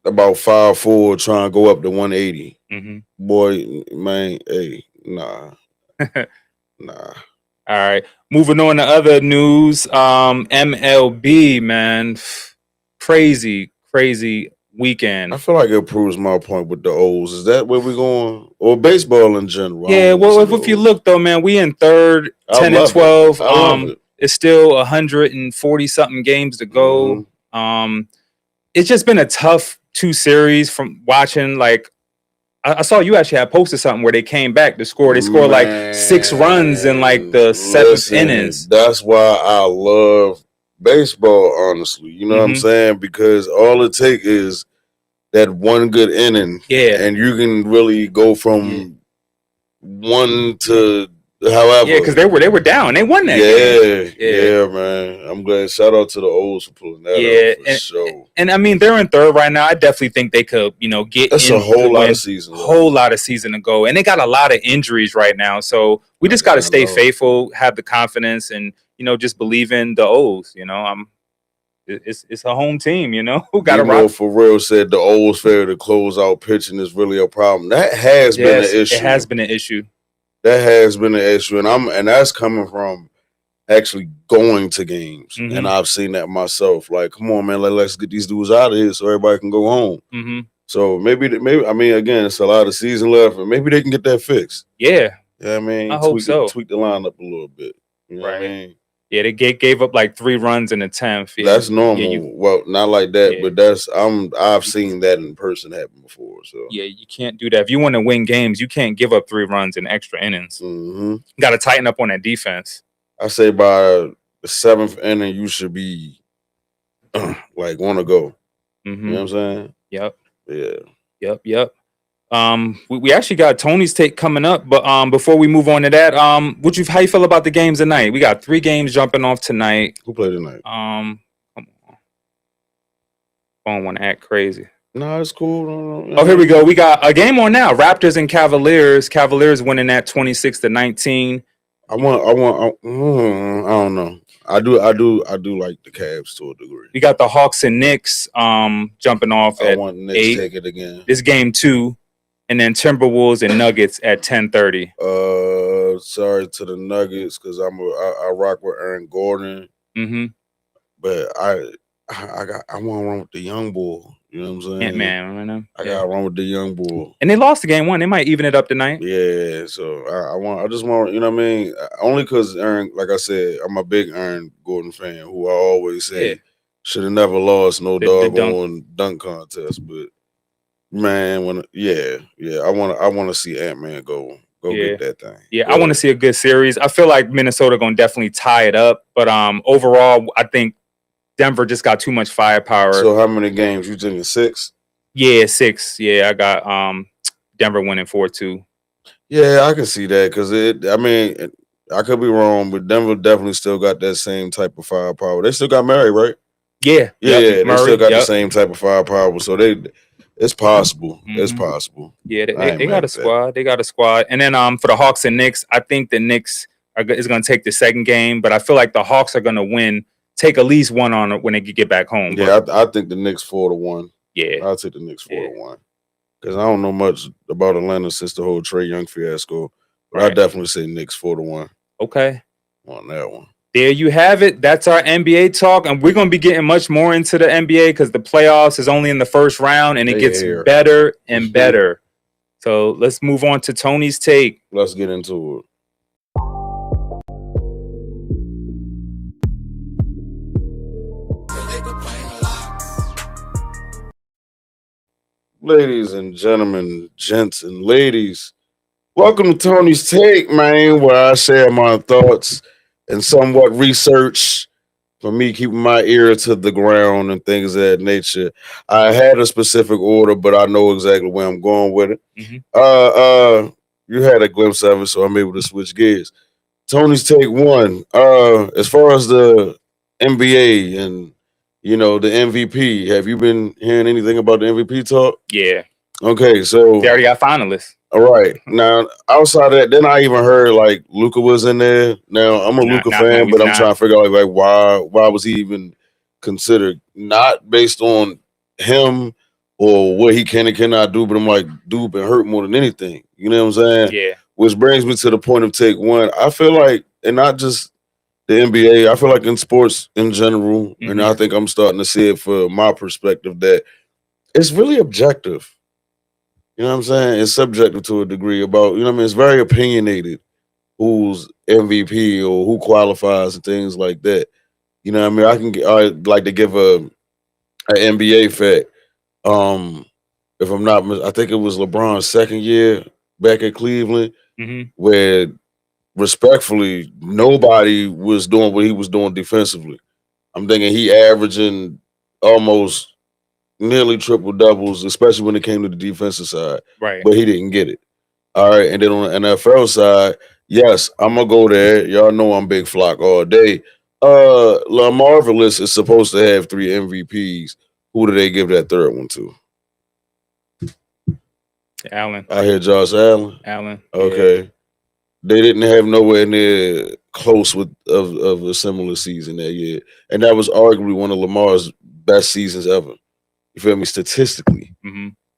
about 5'4", trying to go up to 180. Boy, man, hey, nah. All right. Moving on to other news. MLB, man. Crazy weekend. I feel like it proves my point with the O's. Is that where we're going? Or baseball in general? Yeah, well, if you look though, man, we in third, 10-12. It's still 140 something games to go. It's just been a tough 2 series from watching. Like I saw you actually had posted something where they came back to score. They scored like 6 runs in like the 7th innings. That's why I love baseball, honestly. You know what I'm saying? Because all it takes is that one good inning. Yeah. And you can really go from 1 to however. Yeah, because they were down. They won that game. Yeah, man. I'm glad. Shout out to the O's for pulling that off for sure. And I mean, they're in third right now. I definitely think they could, get That's a whole lot of season. Whole lot of season to go. And they got a lot of injuries right now. So we just got to stay faithful, have the confidence, and, just believe in the O's. It's a home team, Got to rock. For real said the O's failure to close out pitching is really a problem. That has been an issue. It has been an issue. That has been an issue, and that's coming from actually going to games, and I've seen that myself. Like, come on, man, let's get these dudes out of here so everybody can go home. So maybe I mean, again, it's a lot of season left, and maybe they can get that fixed. Yeah, I mean, I hope so. Tweak the lineup a little bit. You know what I mean? Yeah, they gave up like 3 runs in the 10th. Yeah. That's normal. Well, not like that, but I've seen that in person happen before. So you can't do that. If you want to win games, you can't give up 3 runs in extra innings. Got to tighten up on that defense. I say by the 7th inning, you should be like want to go. You know what I'm saying? Yep. Yeah. Yep. We actually got Tony's take coming up, but before we move on to that, how you feel about the games tonight? We got 3 games jumping off tonight. Who played tonight? Come on. Phone want to act crazy. No, it's cool. Oh, here we go. We got a game on now. Raptors and Cavaliers. Cavaliers winning that 26-19. I don't know. I do like the Cavs to a degree. We got the Hawks and Knicks jumping off at 8. Take it again. This game 2. And then Timberwolves and Nuggets at 10:30. Sorry to the Nuggets because I rock with Aaron Gordon. But I want to run with the young boy. You know what I'm saying? Ant-Man, remember? I got to run with the young bull. And they lost the game 1. They might even it up tonight. Yeah, so I just want, you know what I mean? Only because Aaron, like I said, I'm a big Aaron Gordon fan who I always say should have never lost no doggone dunk contest. But man, I want to see Ant-Man go get that thing. Yeah, I want to see a good series. I feel like Minnesota gonna definitely tie it up, but overall, I think Denver just got too much firepower. So how many games you thinking? 6? Yeah, 6. Yeah, I got Denver winning 4-2. Yeah, I can see that because I mean, I could be wrong, but Denver definitely still got that same type of firepower. They still got Murray, right? Yeah, they still got the same type of firepower. So it's possible. It's possible. Yeah, they got a squad. They got a squad. And then for the Hawks and Knicks, I think the Knicks is going to take the second game, but I feel like the Hawks are going to win. Take at least one on when they get back home. Yeah, I think the Knicks 4-1. Yeah, I'll take the Knicks 4-1 because I don't know much about Atlanta since the whole Trae Young fiasco. But I definitely say Knicks 4-1. Okay, on that one. There you have it. That's our NBA talk, and we're going to be getting much more into the NBA because the playoffs is only in the first round, and it gets better and better. So let's move on to Tony's take. Let's get into it. Ladies and gentlemen, gents and ladies, welcome to Tony's Take, man, where I share my thoughts and somewhat research for me keeping my ear to the ground and things of that nature. I had a specific order, but I know exactly where I'm going with it. Mm-hmm. You had a glimpse of it, so I'm able to switch gears. Tony's Take 1. As far as the NBA and the MVP, have you been hearing anything about the MVP talk? Yeah. Okay, so they already got finalists. All right. Now, outside of that, then I even heard like Luka was in there. Now, I'm a Luka fan, but I'm trying to figure out like why was he even considered? Not based on him or what he can and cannot do, but I'm like, dude been hurt more than anything. You know what I'm saying? Yeah. Which brings me to the point of Take 1. I feel like, and not just the NBA, I feel like in sports in general, and I think I'm starting to see it for my perspective that it's really objective. You know what I'm saying? It's subjective to a degree about, it's very opinionated who's MVP or who qualifies and things like that. You know what I mean? I'd like to give an NBA fact. If I'm not, I think it was LeBron's second year back at Cleveland, where respectfully, nobody was doing what he was doing defensively. I'm thinking he averaging almost nearly triple doubles, especially when it came to the defensive side. Right. But he didn't get it. All right. And then on the NFL side, yes, I'm gonna go there. Y'all know I'm big flock all day. Marvelous is supposed to have 3 MVPs. Who do they give that third one to? Allen. I hear Josh Allen. Allen. Okay. Yeah. They didn't have nowhere near close of a similar season that year. And that was arguably one of Lamar's best seasons ever. You feel me? Statistically,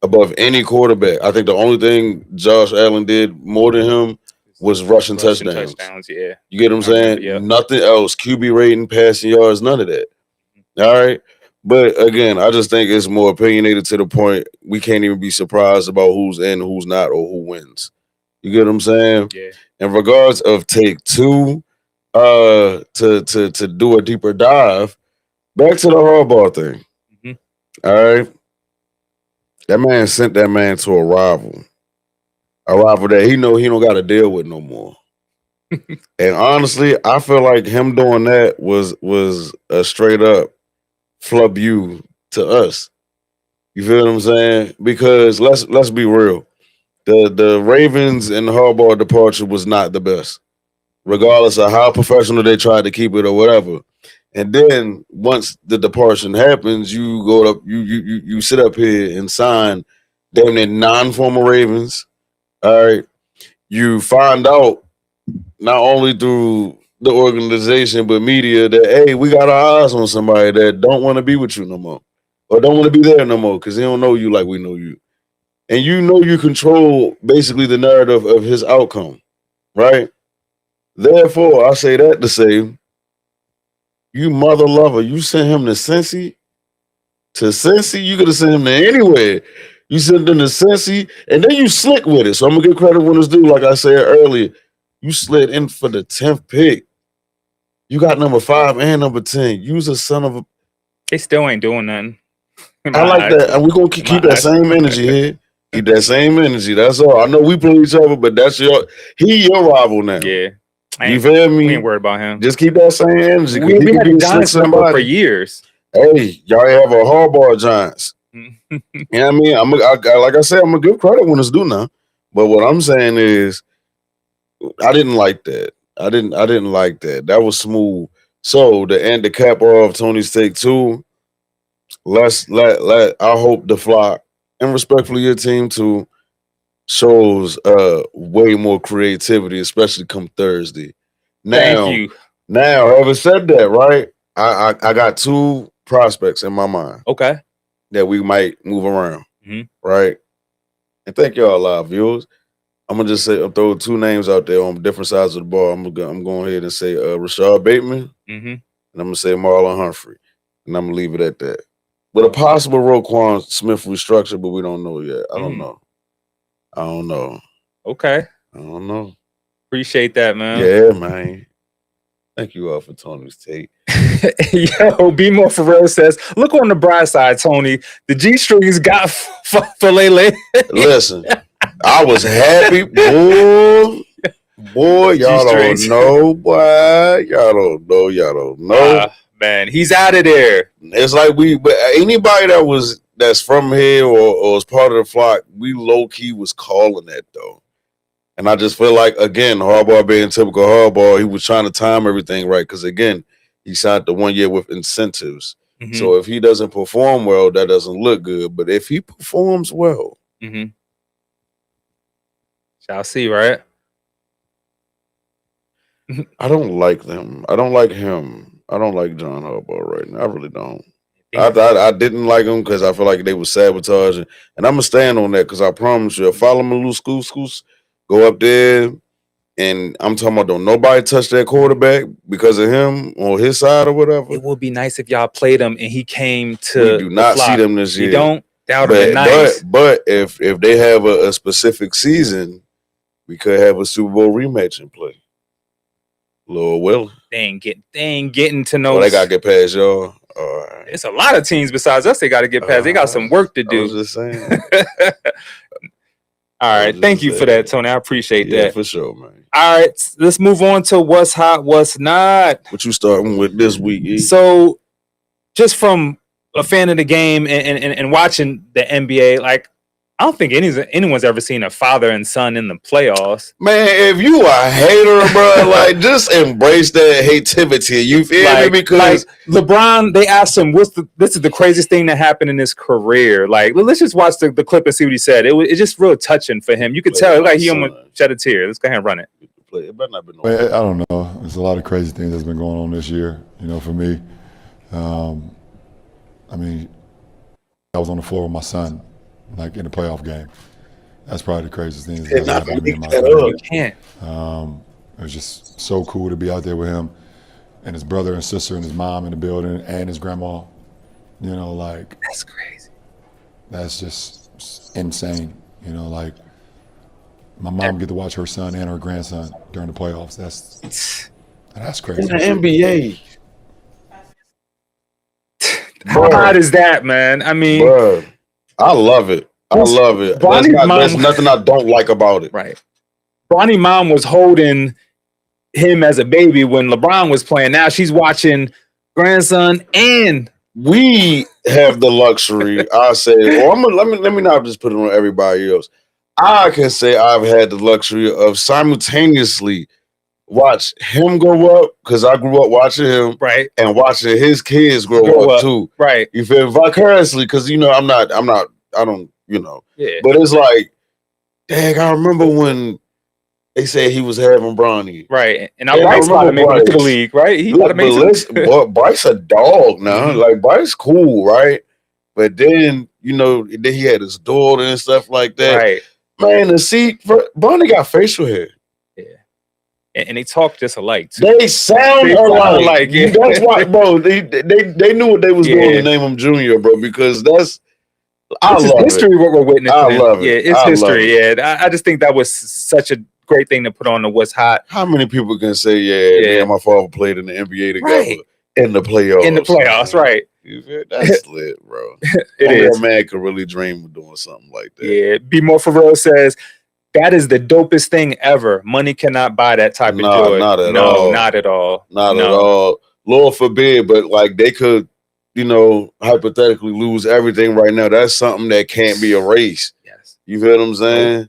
above any quarterback. I think the only thing Josh Allen did more than him was rushing touchdowns. Yeah. You get what I'm saying? Yep. Nothing else. QB rating, passing yards, none of that. All right. But again, I just think it's more opinionated to the point we can't even be surprised about who's in, who's not, or who wins. You get what I'm saying? Yeah. In regards of Take 2, to do a deeper dive, back to the Harbaugh thing. All right. That man sent that man to a rival that he don't got to deal with no more. And honestly, I feel like him doing that was a straight up flub you to us. You feel what I'm saying? Because let's be real. The Ravens and the Harbaugh departure was not the best, regardless of how professional they tried to keep it or whatever. And then once the departure happens, you go up, you sit up here and sign damn near 9 former Ravens. All right. You find out not only through the organization but media that, hey, we got our eyes on somebody that don't want to be with you no more. Or don't want to be there no more because they don't know you like we know you. And you control basically the narrative of his outcome. Right? Therefore, I say that to say, you mother lover, you sent him to Cincy to Cincy, you could have sent him to anywhere. You sent him to Cincy, and then you slick with it. So I'm gonna give credit when it's due. Like I said earlier, you slid in for the 10th pick. You got number 5 and number 10. You's a son of a. They still ain't doing nothing. I like that, and we're gonna keep that same energy here. Keep that same energy. That's all. I know we play each other, but he your rival now. Yeah. You feel me? We ain't worried about him. Just keep that same energy. We had the Giants for years. Hey, y'all have a hardball Giants. You know what I mean? Like I said, I'm gonna give credit when it's due now. But what I'm saying is, I didn't like that. I didn't like that. That was smooth. So to end the cap off Tony's take 2, let's let I hope the flock and respectfully your team too shows way more creativity, especially come Thursday. Thank you. Now, having said that, right? I got 2 prospects in my mind. Okay. That we might move around. Right? And thank y'all live viewers. I'm gonna just say I'll throw 2 names out there on different sides of the ball. I'm going ahead and say Rashad Bateman and I'm gonna say Marlon Humphrey. And I'm gonna leave it at that. With a possible Roquan Smith restructure, but we don't know yet. I don't know. Okay. I don't know. Appreciate that, man. Yeah, man. Thank you all for Tony's take. Yo, Bmore Pharrell says, look on the bright side, Tony. The G-strings got for Lele. Listen, I was happy, boy. Y'all don't know, boy. Y'all don't know. Man, he's out of there. It's like but anybody that's from here or is part of the flock, we low key was calling that though. And I just feel like, again, Harbaugh being typical Harbaugh, he was trying to time everything right. Because, again, he signed the 1 year with incentives. So if he doesn't perform well, that doesn't look good. But if he performs well. Shall see, right? I don't like them. I don't like him. I don't like John Harbaugh right now. I really don't. I didn't like him because I feel like they were sabotaging. And I'm going to stand on that because I promise you, if I follow him a little schools, go up there, and I'm talking about don't nobody touch that quarterback because of him on his side or whatever. It would be nice if y'all played him and he came to. We do not see them this year. You don't? That would have been nice. But if they have a specific season, we could have a Super Bowl rematch in play. Lord willing. They ain't getting to know. Well, they gotta get past y'all. All right. It's a lot of teams besides us they got to get past. They got some work to do. I was just saying. All right. Thank you for that, Tony. I appreciate that. For sure, man. All right. Let's move on to what's hot, what's not. What you starting with this week, E? So, just from a fan of the game and watching the NBA, like, I don't think anyone's ever seen a father and son in the playoffs. Man, if you a hater, bro, like, just embrace that hativity. You feel me? Because LeBron, they asked him, this is the craziest thing that happened in his career. Like, let's just watch the clip and see what he said. It's just real touching for him. You could tell, like, he almost shed a tear. Let's go ahead and run it. It better not be I don't know. There's a lot of crazy things that's been going on this year, for me. I mean, I was on the floor with my son, like in the playoff game. That's probably the craziest thing that's happened to me in my career. You can't. It was just so cool to be out there with him and his brother and sister and his mom in the building and his grandma. That's crazy. That's just insane. Like my mom get to watch her son and her grandson during the playoffs. That's crazy. In the NBA. How hot is that, man? I mean, bro, I love it. There's nothing I don't like about it. Right. Bonnie's mom was holding him as a baby when LeBron was playing. Now she's watching grandson, and we have the luxury. I say, let me not just put it on everybody else. I can say I've had the luxury of simultaneously watch him grow up because I grew up watching him, right, and watching his kids grow up too, right. You feel vicariously because I don't. Yeah. But it's like, dang, I remember when they said he was having Bronny. Right. And Bryce about to make it to the league, right? He about to make it. Bryce a dog now. Mm-hmm. Like, Bryce cool, right? But then, then he had his daughter and stuff like that. Right. Man, Bronny got facial hair. Yeah. and they talk just alike too. They sound alike. Yeah. That's why, bro. They knew what they was doing to name him Junior, bro. Because that's this is history what we're witnessing. I love it. Yeah, it's history. Yeah, I just think that was such a great thing to put on the What's Hot. How many people can say, me and my father played in the NBA together in the playoffs? In the playoffs, right? That's lit, bro. It is. A man could really dream of doing something like that. Yeah, Bmore Sport says that is the dopest thing ever. Money cannot buy that type of joy. Not at all. Not at all. Not at all. Lord forbid, but like they could, hypothetically lose everything right now. That's something that can't be erased. Yes. You feel what I'm saying?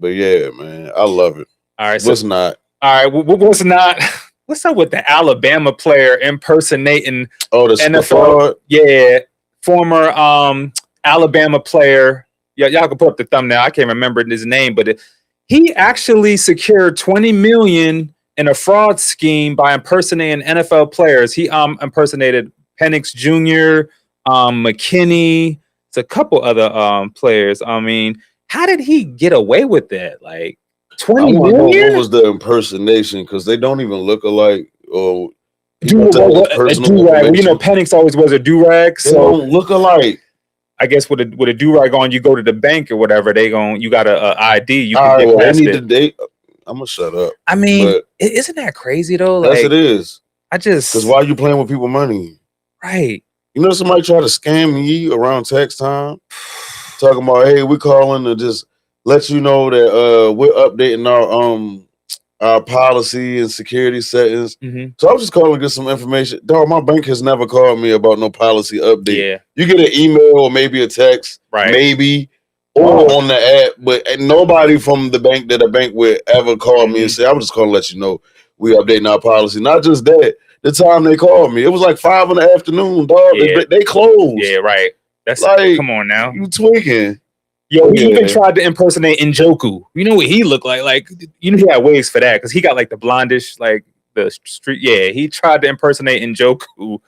But yeah, man, I love it. All right. What's not? All right. What's not? What's up with the Alabama player impersonating the NFL? fraud? Yeah. Former Alabama player. Yeah, y'all can put up the thumbnail. I can't remember his name, but he actually secured $20 million in a fraud scheme by impersonating NFL players. He impersonated Penix Jr., McKinney, it's a couple other players. I mean, how did he get away with that? Like 20 million? What was the impersonation? Because they don't even look alike. Or do-rag. Penix always was a do-rag. They So don't look alike. I guess with a do-rag on, you go to the bank or whatever. You got a ID. You can get they past need it. I'm gonna shut up. I mean, isn't that crazy though? Yes, Like, it is. Because why are you playing with people's money? Right. Somebody try to scam me around tax time, talking about, hey, we're calling to just let you know that we're updating our policy and security settings. Mm-hmm. So I'm just calling to get some information. Dog, my bank has never called me about no policy update. Yeah. You get an email or maybe a text, right? Maybe, or on the app, but nobody from the bank that I bank with ever called me and said, I'm just calling to let you know we updating our policy. Not just that. The time they called me, it was like 5 in the afternoon, dog. Yeah. They closed. Yeah, right. That's like, come on now. You tweaking. Yo, he even tried to impersonate Njoku. You know what he looked like? Like, he had ways for that because he got like the blondish, like the street. Yeah, he tried to impersonate Njoku.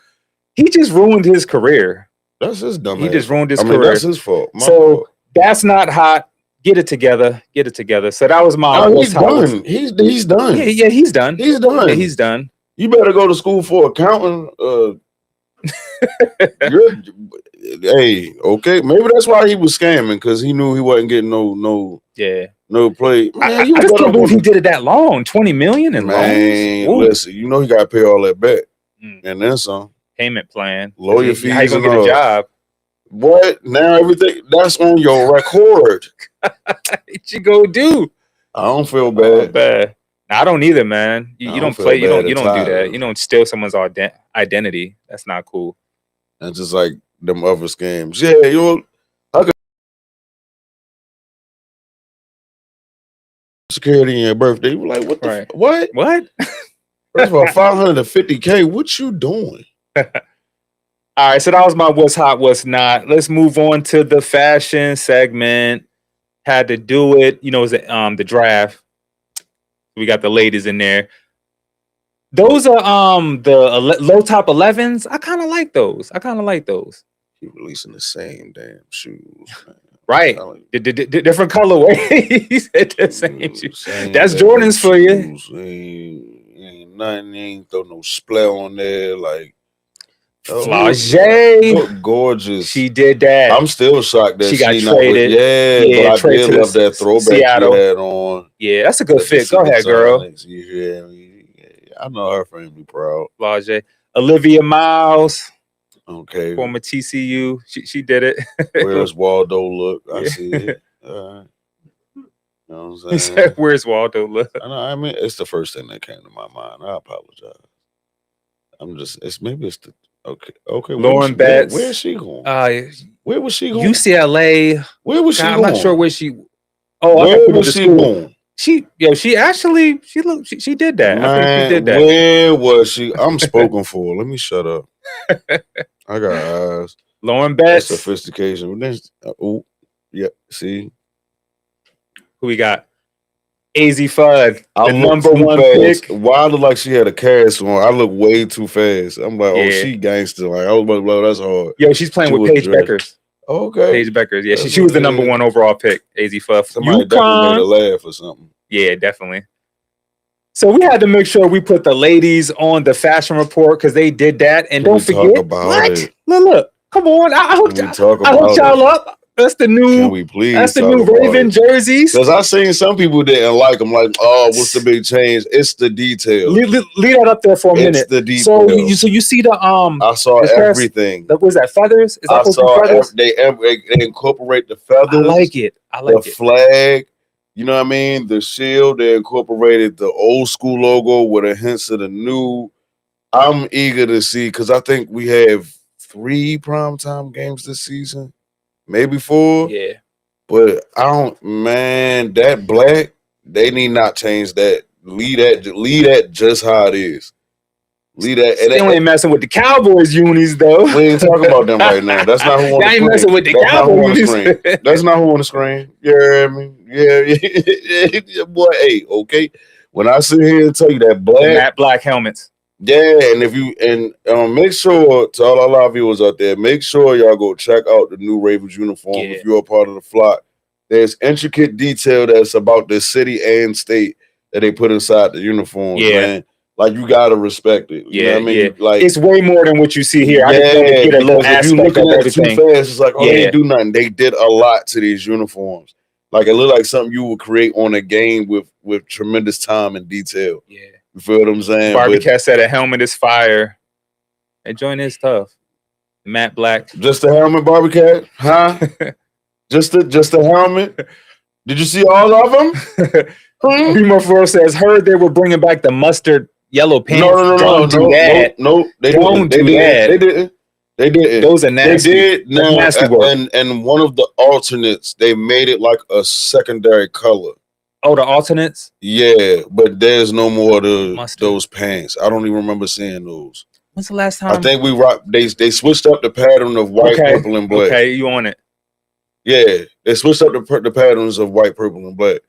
He just ruined his career. That's his dumb. He just ruined his career. That's his fault. So that's not hot. Get it together. Get it together. So that was my. He's done. He's done. Yeah, he's done. He's done. Yeah, he's done. You better go to school for accounting. Hey, okay. Maybe that's why he was scamming, because he knew he wasn't getting no play. Man, I just can't believe he did it that long. 20 million in loans. Listen, he got to pay all that back, and then some. Payment plan, lawyer fees, how you gonna get a job? What now? Everything that's on your record. What you go do? I don't feel bad. I don't either, man. You don't play. You don't do that. Either. You don't steal someone's identity. That's not cool. And just like them other scams. Yeah, security in your birthday. You were like, what the what? What? First of all, $550K. What you doing? All right, so that was my what's hot, what's not. Let's move on to the fashion segment. Had to do it. It was the draft. We got the ladies in there. Those are the low top 11s. I kind of like those. Keep releasing the same damn shoes, man. Right. The different colorways. The same shoes. That's Jordans for you. Ain't nothing. Ain't throw no splay on there. Like, Flage. Look gorgeous. She did that. I'm still shocked that she got traded. But I did love that throwback Seattle. you had on. Yeah, that's a good fit. Go ahead, girl. Yeah, I know her family proud. Flage. Olivia Miles. Okay. Former TCU. She did it. Where's Waldo look? I see it. You know what I'm saying? He said, where's Waldo look? I mean, it's the first thing that came to my mind. I apologize. It's the okay. Lauren Betts. Where's she going? Where was she going? UCLA. Where was she going? I'm not sure where she. Where was she going? She did that. Man, I think she did that. Where was she? I'm spoken for. Let me shut up. I got eyes. Lauren Betts. Sophistication. Yeah. See who we got? AZ Fudd, the number one pick. Why I look like she had a cast on? I look way too fast. I'm like, she gangster. Like, that's hard. Yo, she's playing with Paige Beckers. Okay. Paige Beckers. Yeah, she was the number one overall pick. AZ Fudd. Somebody definitely made a laugh or something. Yeah, definitely. So we had to make sure we put the ladies on the fashion report because they did that. And don't forget, what? Look, come on. I hooked y'all up. That's the new. Can we please? That's the new Raven jerseys. Because I seen some people didn't like them. Like, oh, what's the big change? It's the detail. Leave that up there for a minute. It's the detail. So you see the I saw everything. What was that? Feathers? Is that I saw they incorporate the feathers. I like it. The flag. You know what I mean? The shield. They incorporated the old school logo with a hint of the new. I'm eager to see because I think we have 3 primetime games this season. Maybe 4. Yeah. But I don't, man, that black, they need not change that. Leave that just how it is. Leave that. They ain't messing with the Cowboys unis, though. We ain't talking about them right now. That's not who on the screen. Ain't messing with the Cowboys unis. That's not who on the screen. You hear me? Yeah. Boy, hey, okay. When I sit here and tell you that matte black helmets. Yeah, and if you make sure to all our live viewers out there, make sure y'all go check out the new Ravens uniform if you're a part of the flock. There's intricate detail that's about the city and state that they put inside the uniforms, man. Like you gotta respect it. You know what I mean? Like it's way more than what you see here. I just want to get a little if you aspect looking of at it too everything. fast, it's like, oh, they didn't do nothing. They did a lot to these uniforms. Like it looked like something you would create on a game with tremendous time and detail. Yeah. You feel what I'm saying? Barbie Cat said a helmet is fire. That joint is tough. Matte black. Just the helmet, Barbie Cat? Huh? just the helmet? Did you see all of them? Bmore Sport says, heard they were bringing back the mustard yellow pants. No. They didn't. Those are nasty. They did. No, nasty work. And one of the alternates, they made it like a secondary color. Oh, the alternates? Yeah, but there's no more of those pants. I don't even remember seeing those. When's the last time? I think we rock. They switched up the pattern of white, purple, and black. Okay, you on it? Yeah, they switched up the patterns of white, purple, and black.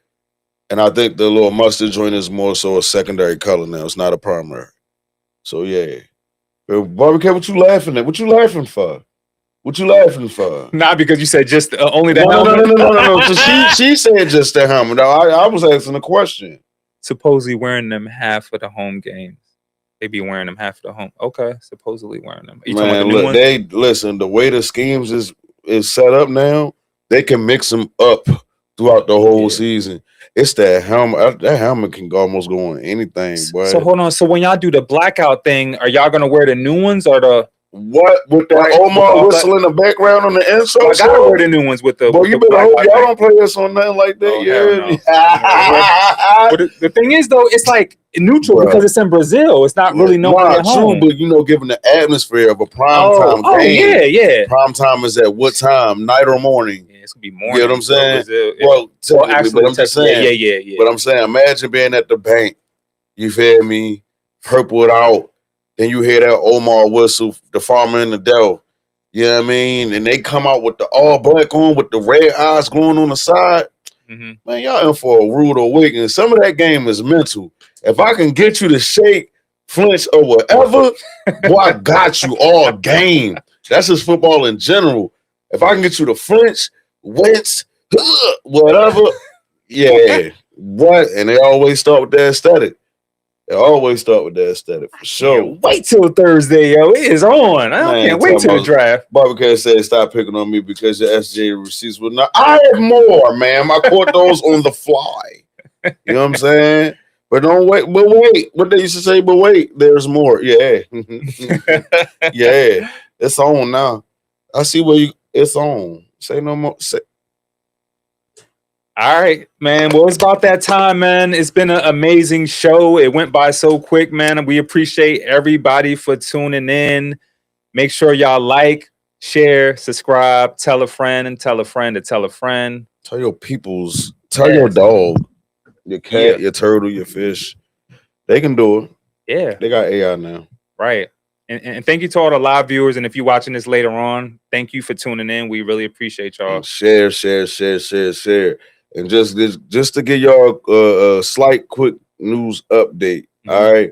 And I think the little mustard joint is more so a secondary color now. It's not a primary. So yeah, Barbie Cat, what you laughing at? What you laughing for? What you laughing for? Not because you said just only the helmet. No. So she said just the helmet. No, I was asking a question. Supposedly wearing them half of the home games. They be wearing them half of the home. Okay, supposedly wearing them. Man, look, listen. The way the schemes is set up now, they can mix them up throughout the whole season. It's that helmet. That helmet can almost go on anything, boy. So hold on. So when y'all do the blackout thing, are y'all gonna wear the new ones or the what with that Omar whistle in the background on the inside? I gotta wear the new ones with the. Boy, you better hope y'all don't play us on nothing like that. But the thing is, though, it's like neutral because it's in Brazil. It's not really known at home. But given the atmosphere of a primetime game. Yeah. Prime time is at what time? Night or morning? Yeah, it's gonna be morning. You know what I'm saying? Well, actually, but I'm just saying. Yeah. But I'm saying, imagine being at the bank. You feel me? Purple it out. Then you hear that Omar whistle, the farmer in the Dell. You know what I mean? And they come out with the all black on with the red eyes glowing on the side. Mm-hmm. Man, y'all in for a rude awakening. Some of that game is mental. If I can get you to shake, flinch, or whatever, boy, I got you all game. That's just football in general. If I can get you to flinch, wince, whatever, yeah. What? And they always start with that aesthetic. They always start with that aesthetic for sure. Wait till Thursday, yo. It is on. I can't wait till the draft. Barbie said, "Stop picking on me because your SJ receipts were not." I have more, ma'am. I caught those on the fly. You know what I'm saying? But don't wait. But wait, what they used to say. But wait, there's more. Yeah, yeah. It's on now. I see where you. It's on. Say no more. Say. All right, man. Well, it's about that time, man. It's been an amazing show. It went by so quick, man. And we appreciate everybody for tuning in. Make sure y'all like, share, subscribe, tell a friend, and tell a friend to tell a friend. Tell your peoples. Tell your dog, your cat, your turtle, your fish. They can do it. Yeah. They got AI now. Right. And thank you to all the live viewers. And if you're watching this later on, thank you for tuning in. We really appreciate y'all. And share. And just to give y'all a slight quick news update, all right?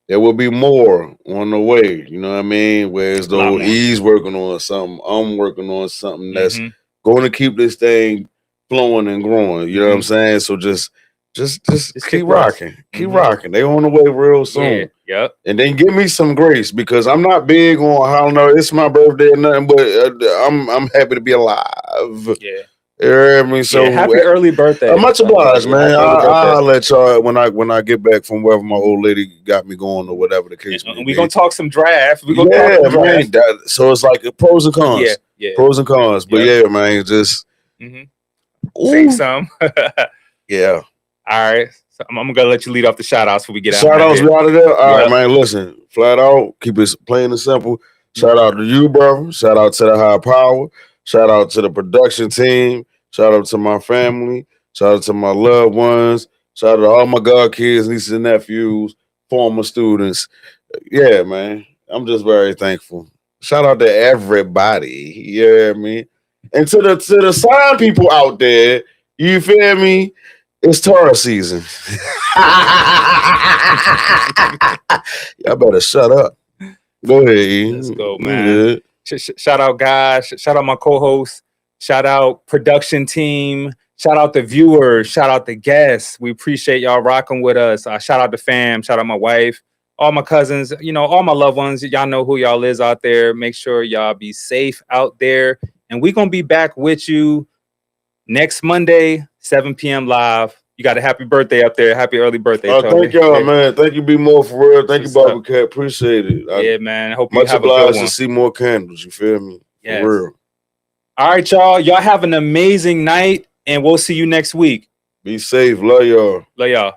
There will be more on the way, you know what I mean? Whereas though he's working on something, I'm working on something that's going to keep this thing flowing and growing, you know what I'm saying? So just Just keep rocking. Keep rocking. They on the way real soon. Yeah. Yep. And then give me some grace because I'm not big on I don't know, it's my birthday or nothing, but I'm happy to be alive. Yeah. You know what I mean? So happy early birthday. Much obliged, man. I'll birthday. let y'all when I get back from wherever my old lady got me going or whatever the case may be. We're gonna talk some draft. Man. So it's like pros and cons. Yeah. Pros and cons. But yeah, man, just say some. Yeah. All right. So I'm gonna let you lead off the shout outs before we get out. Shout outs out of there. All right, man. Listen, flat out, keep it plain and simple. Shout out to you, brother. Shout out to the high power. Shout out to the production team. Shout out to my family. Shout out to my loved ones. Shout out to all my god kids, nieces and nephews, former students. Yeah, man. I'm just very thankful. Shout out to everybody. You know what I mean? And to the sign people out there, you feel me? It's Taurus season. Y'all better shut up. Go ahead, Ian. Let's go, man. Shout out guys. Shout out my co-host. Shout out production team. Shout out the viewers. Shout out the guests. We appreciate y'all rocking with us. Shout out the fam. Shout out my wife. All my cousins. All my loved ones. Y'all know who y'all is out there. Make sure y'all be safe out there. And we're going to be back with you next Monday, 7 p.m. live. You got a happy birthday up there. Happy early birthday. Thank y'all, man. Thank you, Bmore, for real. Thank you, Bobby Cat. Appreciate it. Yeah, man. I hope you much have a good obliged one. to see more candles. You feel me? Yes. For real. All right, y'all. Y'all have an amazing night, and we'll see you next week. Be safe. Love y'all. Love y'all.